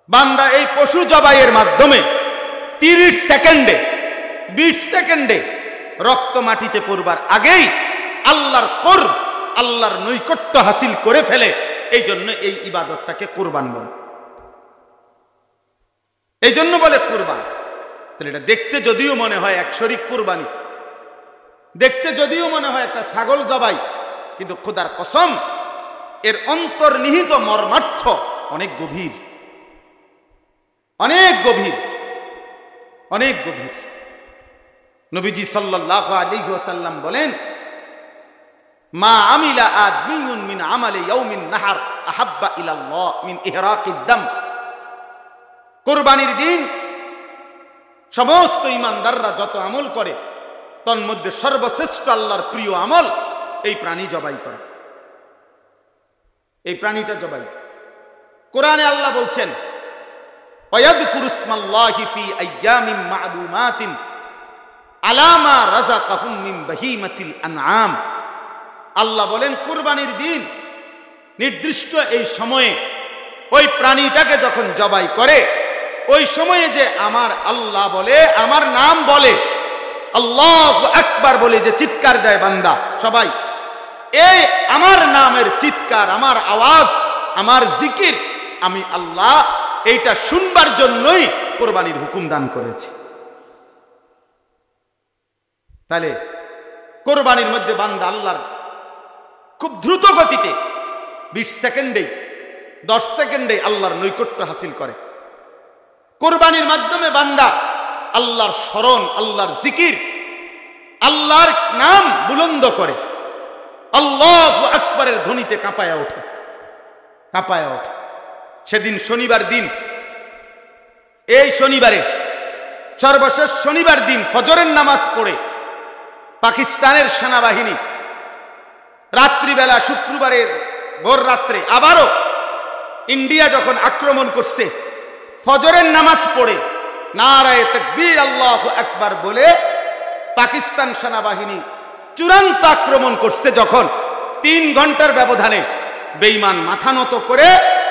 বান্দা এই পশু জবাইয়ের মাধ্যমে 30 সেকেন্ডে 20 সেকেন্ডে রক্ত মাটিতে পড়বার আগেই আল্লাহর কোরব, আল্লাহর নৈকট্য হাসিল করে ফেলে। এই জন্য এই ইবাদতটাকে কোরবান বলে, এই জন্য বলে কোরবান। তাহলে এটা দেখতে যদিও মনে হয় এক শরীক কোরবানি, দেখতে যদিও মনে হয় একটা ছাগল জবাই, কিন্তু খোদার কসম এর অন্তর্নিহিত মর্মার্থ অনেক গভীর, অনেক গভীর, অনেক গভীর। নবীজি সাল্লাল্লাহু আলাইহি ওয়াসাল্লাম বলেন মা আমিলা আদমিয়ুন মিন আমালি ইয়াউমিন নাহার আহাব্বা ইলাল্লাহ মিন ইহরাকিদ দাম। কোরবানির দিন সমস্ত ঈমানদাররা যত আমল করে তন্মধ্যে সর্বশ্রেষ্ঠ আল্লাহর প্রিয় আমল এই প্রাণী জবাই করা, এই প্রাণীটা জবাই। কোরআনে আল্লাহ বলছেন ওয়ায়াযকুরু ইসমাল্লাহি ফি আইয়ামিন মা'লুমাতিন আলা মা রাযাকাহুম মিন বাহিমাতিল আনআম। আল্লাহ বলেন কুরবানির দিন নির্দিষ্ট এই সময়ে ওই প্রাণীটাকে যখন জবাই করে, ওই সময়ে যে আমার আল্লাহ বলে, আমার নাম বলে, আল্লাহু আকবার বলে যে চিৎকার দেয় বান্দা সবাই, এই আমার নামের চিৎকার, আমার আওয়াজ, আমার জিকির আমি আল্লাহ এইটা শুনবার জন্যই কোরবানির হুকুম দান করেছি। তাহলে কোরবানির মধ্যে বান্দা আল্লাহর খুব দ্রুত গতিতে 20 সেকেন্ডে 10 সেকেন্ডে আল্লাহর নৈকট্য হাসিল করে। কোরবানির মাধ্যমে বান্দা আল্লাহর স্মরণ, আল্লাহর জিকির, আল্লাহর নাম বুলন্দ করে, আল্লাহু আকবারের ধ্বনিতে কাঁপায়া ওঠে, কাঁপায়া ওঠে। সেদিন শনিবার দিন, এই শনিবারে সর্বশেষ শনিবার দিন ফজরের নামাজ পড়ে পাকিস্তানের সেনাবাহিনী রাত্রিবেলা শুক্রবারের ভোর রাত্রে আবারও ইন্ডিয়া যখন আক্রমণ করছে, ফজরের নামাজ পড়ে নারায়ে তাকবীর আল্লাহু আকবার বলে পাকিস্তান সেনাবাহিনী চূড়ান্ত আক্রমণ করছে, যখন 3 ঘন্টার ব্যবধানে বেঈমান মাথা নত করে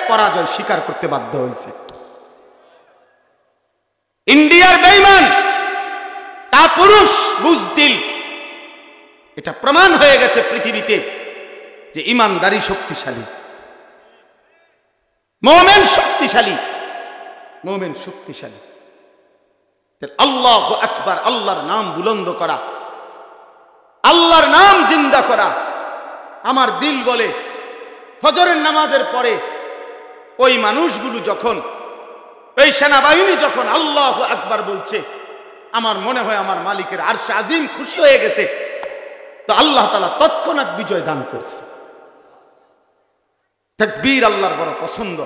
পরাজয় স্বীকার করতে বাধ্য হয়েছে। ইন্ডিয়ার বেঈমান কাপুরুষ বুজদিল, এটা প্রমাণ হয়ে গেছে পৃথিবীতে যে ঈমানদারি শক্তিশালী, মুমিন শক্তিশালী, মুমিন শক্তিশালী। আল্লাহু আকবার, আল্লাহর নাম বুলন্দ করা, আল্লাহর নাম জিন্দা করা। আমার দিল বলে ফজরের নামাজের পরে ওই মানুষগুলো যখন, ওই সেনাবাহিনী যখন আল্লাহু আকবার বলছে, আমার মনে হয় আমার মালিকের আরশে আজিম খুশি হয়ে গেছে, তো আল্লাহ তাআলা তৎক্ষণাৎ বিজয় দান করছে। তাকবীর আল্লাহর বড় পছন্দ,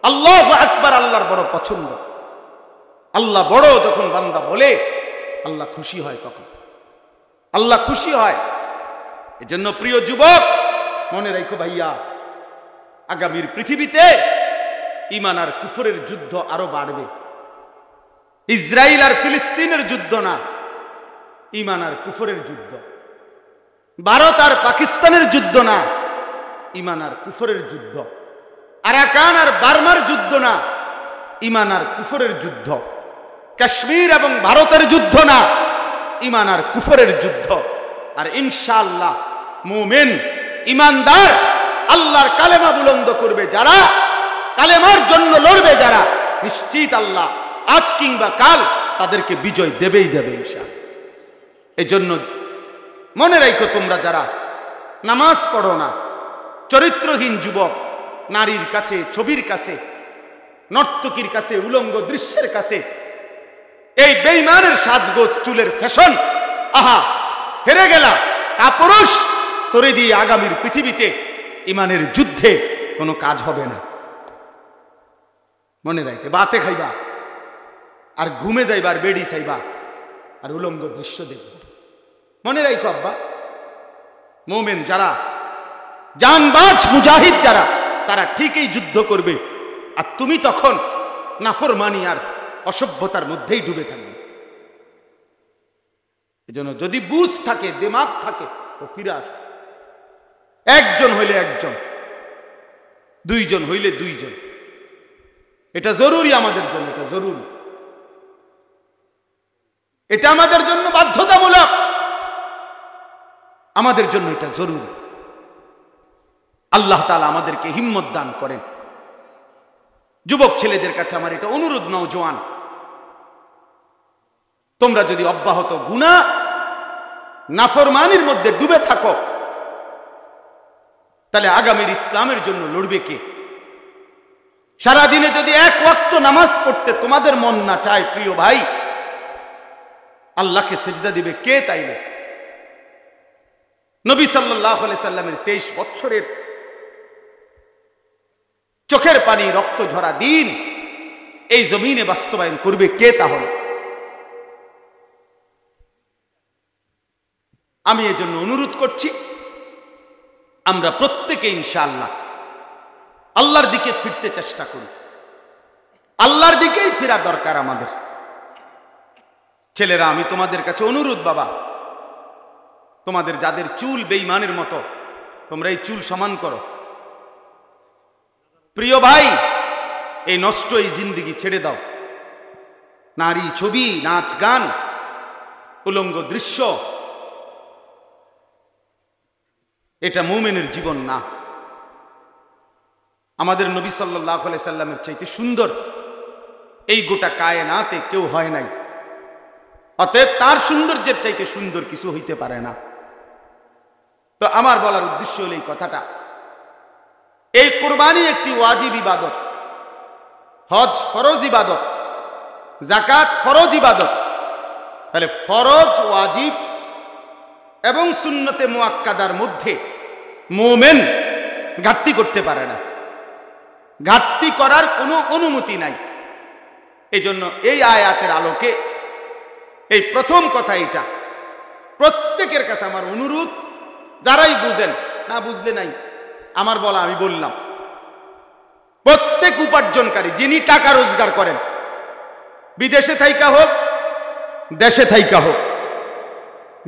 আল্লাহু আকবার আল্লাহর বড় পছন্দ। আল্লাহ বড় যখন বান্দা বলে আল্লাহ খুশি হয়, তখন আল্লাহ খুশি হয়। এজন্য প্রিয় যুবক মনে রাখো ভাইয়া, আগামীর পৃথিবীতে ঈমান আর কুফরের যুদ্ধ আরো বাড়বে। ইসরায়েল আর ফিলিস্তিনের যুদ্ধ না, ঈমান আর কুফরের যুদ্ধ। ভারত আর পাকিস্তানের যুদ্ধ না, ঈমান আর কুফরের যুদ্ধ। আরাকান আর বার্মার যুদ্ধ না, ঈমান আর কুফরের যুদ্ধ। কাশ্মীর এবং ভারতের যুদ্ধ না, ঈমান আর কুফরের যুদ্ধ। আর ইনশাআল্লাহ মুমিন ঈমানদার আল্লাহর কালেমা বুলন্দ করবে যারা, কালেমার জন্য লড়বে যারা, নিশ্চিত আল্লাহ আজ কিংবা কাল তাদেরকে বিজয় দেবেই দেবে ইনশাআল্লাহ। এজন্য মনে রাখো, তোমরা যারা নামাজ পড়ো না, চরিত্রহীন যুবক, নারীর কাছে, ছবির কাছে, নর্তকীর কাছে, উলঙ্গ দৃশ্যের কাছে, এই বেঈমানের সাজগোজ, চুলের ফ্যাশন, আহা হেরে গেলা কাপুরুষ, তোরে দিয়ে আগামীর পৃথিবীতে ঈমানের যুদ্ধে কোনো কাজ হবে না। মনে রাখবে, বাতে খাইবা আর ঘুমে যাইবা আর বেডি চাইবা আর উলঙ্গ দৃশ্য দেখবে। মনে রাখো আব্বা, মুমিন যারা, জানবাজ মুজাহিদ যারা, তারা ঠিকই যুদ্ধ করবে, আর তুমি তখন নাফরমানি আর অসভ্যতার মধ্যেই ডুবে থাকবে। এজন্য যদি বুঝ থাকে, দিমাগ থাকে, তো ফিরে আস। একজন হইলে একজন, দুইজন হইলে দুইজন, এটা জরুরি আমাদের জন্য, এটা জরুরি, এটা আমাদের জন্য বাধ্যতামূলক, আমাদের জন্য এটা জরুরি। আল্লাহ তাআলা আমাদেরকে হিম্মত দান করেন। যুবক ছেলেদের কাছে আমার এটা অনুরোধ, নওজোয়ান, তোমরা যদি অব্যাহত গুনাহ নাফরমানির মধ্যে ডুবে থাকো, তাহলে আগামীর ইসলামের জন্য লড়বে কে? সারাদিনে যদি এক ওয়াক্ত নামাজ পড়তে তোমাদের মন না চায়, প্রিয় ভাই, আল্লাহকে সেজদা দিবে কে? তাইলে নবী সাল্লাল্লাহু আলাইহি সাল্লামের 23 বছরের চোখের পানি, রক্ত ঝরা দিন এই জমিনে বাস্তবায়ন করবে কে? তাহলে আমি এজন্য অনুরোধ করছি, আমরা প্রত্যেকে ইনশাআল্লাহ আল্লাহর দিকে ফিরতে চেষ্টা করি। আল্লাহর দিকেই ফেরা দরকার আমাদের। ছেলেরা, আমি তোমাদের কাছে অনুরোধ, বাবা, তোমাদের যাদের চুল বেঈমানের মতো, তোমরা এই চুল সমান করো। প্রিয় ভাই, এই নষ্ট এই জিন্দেগি ছেড়ে দাও। নারী, ছবি, নাচ, গান, উলঙ্গ দৃশ্য, এটা মুমিনের জীবন না। আমাদের নবী সাল্লাল্লাহু আলাইহি সাল্লামের চাইতে সুন্দর এই গোটা কায়নাতে কেউ হয় নাই। অতএব তার সৌন্দর্যের চাইতে সুন্দর কিছু হইতে পারে না। তো আমার বলার উদ্দেশ্য হলো এই কথাটা, এই কুরবানি একটি ওয়াজিব ইবাদত, হজ ফরজ ইবাদত, যাকাত ফরজ ইবাদত। তাহলে ফরজ, ওয়াজিব এবং সুন্নতে মুআক্কাদার মধ্যে মুমিন ঘাটতি করতে পারে না, ঘাটতি করার কোনো অনুমতি নাই। এই জন্য এই আয়াতের আলোকে এই প্রথম কথা, এটা প্রত্যেকের কাছে আমার অনুরোধ, যারাই বুঝেন, না বুঝলে নাই, আমার বলা আমি বললাম, প্রত্যেক উপার্জনকারী যিনি টাকা রোজগার করেন, বিদেশে থাইকা হোক, দেশে থাইকা হোক,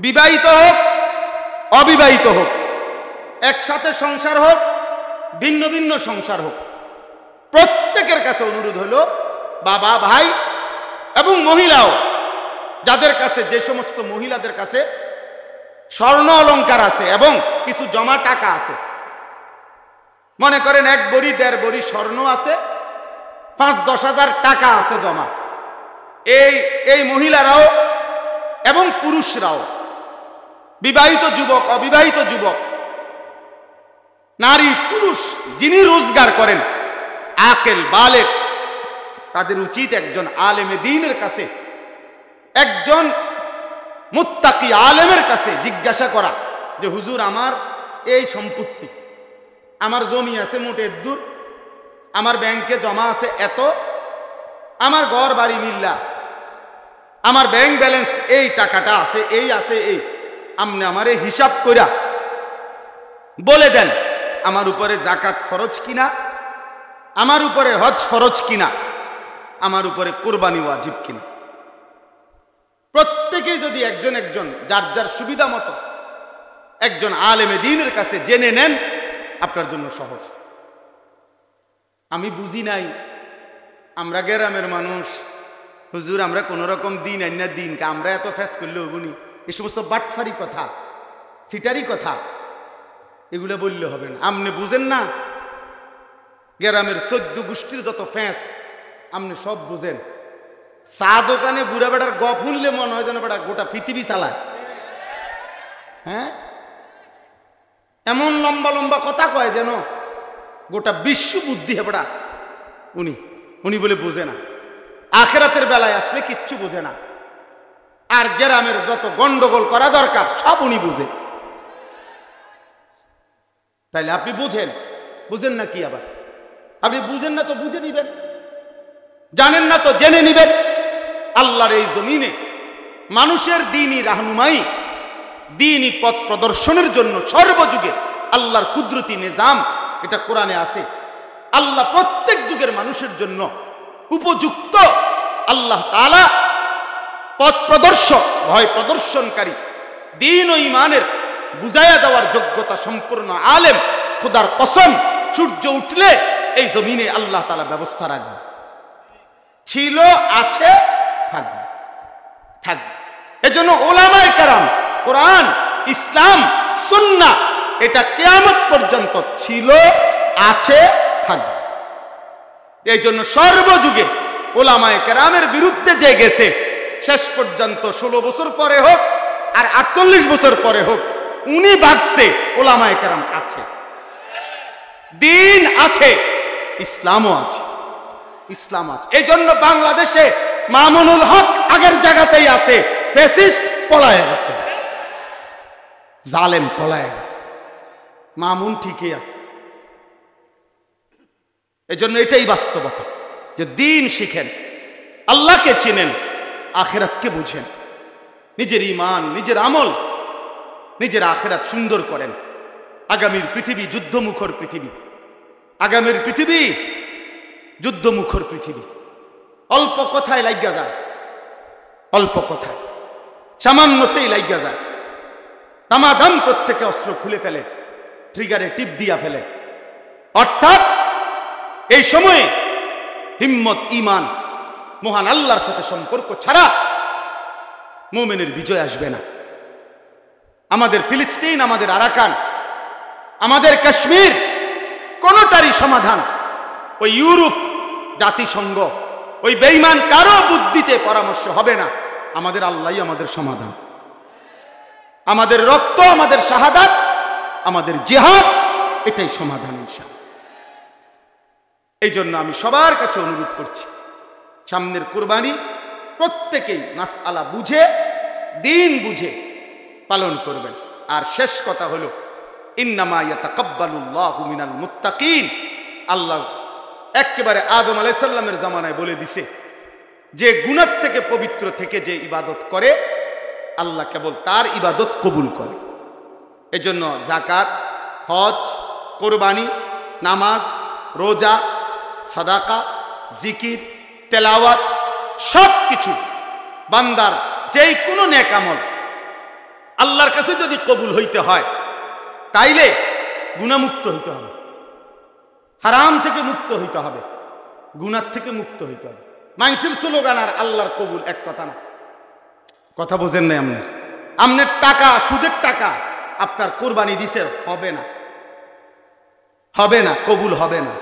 বিবাহিত হোক, অবিবাহিত হোক, একসাথে সংসার হোক, ভিন্ন ভিন্ন সংসার হোক, প্রত্যেকের কাছে অনুরোধ হলো, বাবা, ভাই এবং মহিলাও, যাদের কাছে, যে সমস্ত মহিলাদের কাছে স্বর্ণ অলংকার আছে এবং কিছু জমা টাকা আছে, মনে করেন 1 বড়ি 1.5 বড়ি স্বর্ণ আছে, 5-10 হাজার টাকা আছে জমা, এই মহিলারাও এবং পুরুষরাও, বিবাহিত যুবক, অবিবাহিত যুবক, নারী, পুরুষ, যিনি রোজগার করেন, আকেল, বালেগ, তাদের উচিত একজন আলেমে দ্বীনের কাছে, একজন মুত্তাকি আলেমের কাছে জিজ্ঞাসা করা যে, হুজুর, আমার এই সম্পত্তি, আমার জমি আছে মোটে দূর, আমার ব্যাংকে জমা আছে এত, আমার ঘর বাড়ি মিল্লা, আমার ব্যাংক ব্যালেন্স এই টাকাটা আছে, এই আছে, এই আমনে আমারে হিসাব কইরা বলে দেন, আমার উপরে যাকাত ফরজ কিনা, আমার উপরে হজ ফরজ কিনা, আমার উপরে কুরবানি ওয়াজিব কিনা। প্রত্যেকেই যদি একজন একজন যার যার সুবিধা মতো একজন আলেমে দ্বীনের কাছে জেনে নেন, আপনার জন্য সহজ। আমি বুঝি নাই, আমরা গ্রামের মানুষ, হুজুর আমরা কোন রকম দিন আইনা দিনকে আমরা এত ফেস করলে হবনি, এই সমস্ত বাটফারি কথা, ফিটারি কথা এগুলো বললে হবে না। আপনি বুঝেন না, গ্রামের 14 গোষ্ঠীর যত ফ্যাঁস আপনি সব বুঝেন। চা দোকানে বুড়া বেটার গপ শুনলে মনে হয় যেন বেটা গোটা পৃথিবী চালায়। হ্যাঁ, এমন লম্বা লম্বা কথা কয় যেন গোটা বিশ্ব বুদ্ধি হেবড়া। উনি বলে বোঝে না, আখেরাতের বেলায় আসলে কিচ্ছু বোঝে না। আর গ্রামের যত গন্ডগোল করা দরকার সব উনি বুঝে। তাইলে আপনি বুঝেন না কি? আবার আপনি বুঝেন না তো বুঝে নিবেন, জানেন না তো জেনে নিবেন। আল্লাহর এই জমিনে মানুষের দ্বীনি রাহনুমাই, দ্বীনি পথ প্রদর্শনের জন্য সর্বযুগে আল্লাহর কুদরতি নিজাম, এটা কোরআনে আছে। আল্লাহ প্রত্যেক যুগের মানুষের জন্য উপযুক্ত আল্লাহ তাআলা পথ প্রদর্শক, ভয় প্রদর্শনকারী, দ্বীন ও ঈমানের বুঝাইয়া দেওয়ার যোগ্যতা সম্পূর্ণ আলেম। খোদার কসম, সূর্য উঠলে এই জমিনে আল্লাহ তাআলা ব্যবস্থা রাখবে। ছিল, আছে, থাকবে। এজন্য উলামায়ে কেরাম, কোরআন, ইসলাম, সুন্নাহ এটা কিয়ামত পর্যন্ত ছিল, আছে, থাকবে। এই জন্য সর্বযুগে উলামায়ে কেরামের বিরুদ্ধে যে গেছে, শেষ পর্যন্ত 16 বছর পরে হোক আর 48 বছর পরে হোক, উনি ভাগছে। উলামায়ে কেরাম আছে, দ্বীন আছে, ইসলামও আছে। এই জন্য বাংলাদেশে মামুনুল হক আগের জায়গাতেই আছে, ফ্যাসিস্ট পলায়ে গেছে, জালেম পলায়ে গেছে, মামুন ঠিকই আছে। এই জন্য এটাই বাস্তবতা যে দ্বীন শিখেন, আল্লাহকে চিনেন, আখিরাতকে বুঝেন, নিজের ঈমান, নিজের আমল, নিজের আখিরাত সুন্দর করেন। আগামীর পৃথিবী যুদ্ধমুখর পৃথিবী, আগামীর পৃথিবী যুদ্ধমুখর পৃথিবী। অল্প কথায় লাগিয়া যায়, অল্প কথায় সামান্যতেই লাগিয়া যায়। দামাদাম প্রত্যেকে অস্ত্র খুলে ফেলে, ট্রিগারে টিপ দিয়া ফেলে। অর্থাৎ এই সময়ে হিম্মত, ঈমান, মহান আল্লাহর সাথে সম্পর্ক ছাড়া মুমিনের বিজয় আসবে না। আমাদের ফিলিস্তিন, আমাদের আরাকান, আমাদের কাশ্মীর, কোনটারই সমাধান ওই ইউরোপ, জাতিসংঘ, ওই বেঈমান কারো বুদ্ধিতে পরামর্শ হবে না। আমাদের আল্লাহই আমাদের সমাধান। আমাদের রক্ত, আমাদের শাহাদাত, আমাদের জিহাদ, এটাই সমাধান ইনশাআল্লাহ। এই জন্য আমি সবার কাছে অনুরোধ করছি, সামনের কুরবানি প্রত্যেকেই মাসআলা বুঝে, দ্বীন বুঝে পালন করবেন। আর শেষ কথা হলো, ইন্নামা ইয়াতাকাব্বালুল্লাহু মিনাল মুত্তাকিন। আল্লাহ একেবারে আদম আলাইহিস সালামের জামানায় বলে দিছে যে গুনাহ থেকে পবিত্র থেকে যে ইবাদত করে, আল্লাহ কেবল তার ইবাদত কবুল করে। এজন্য যাকাত, হজ, কোরবানি, নামাজ, রোজা, সাদাকা, জিকির, তেলাওয়াত সব কিছু বান্দার যেই কোনো নেক আমল আল্লাহর কাছে যদি কবুল হইতে হয়, তাইলে গুনাহমুক্ত হইতে হবে, হারাম থেকে মুক্ত হইতে হবে, গুনাহ থেকে মুক্ত হইতে হবে। মানুষের স্লোগান আর আল্লাহর কবুল এক কথা না। কথা বোঝেন নাই? আপনার টাকা, সুদের টাকা আপনার কোরবানি দিছে, হবে না, কবুল হবে না।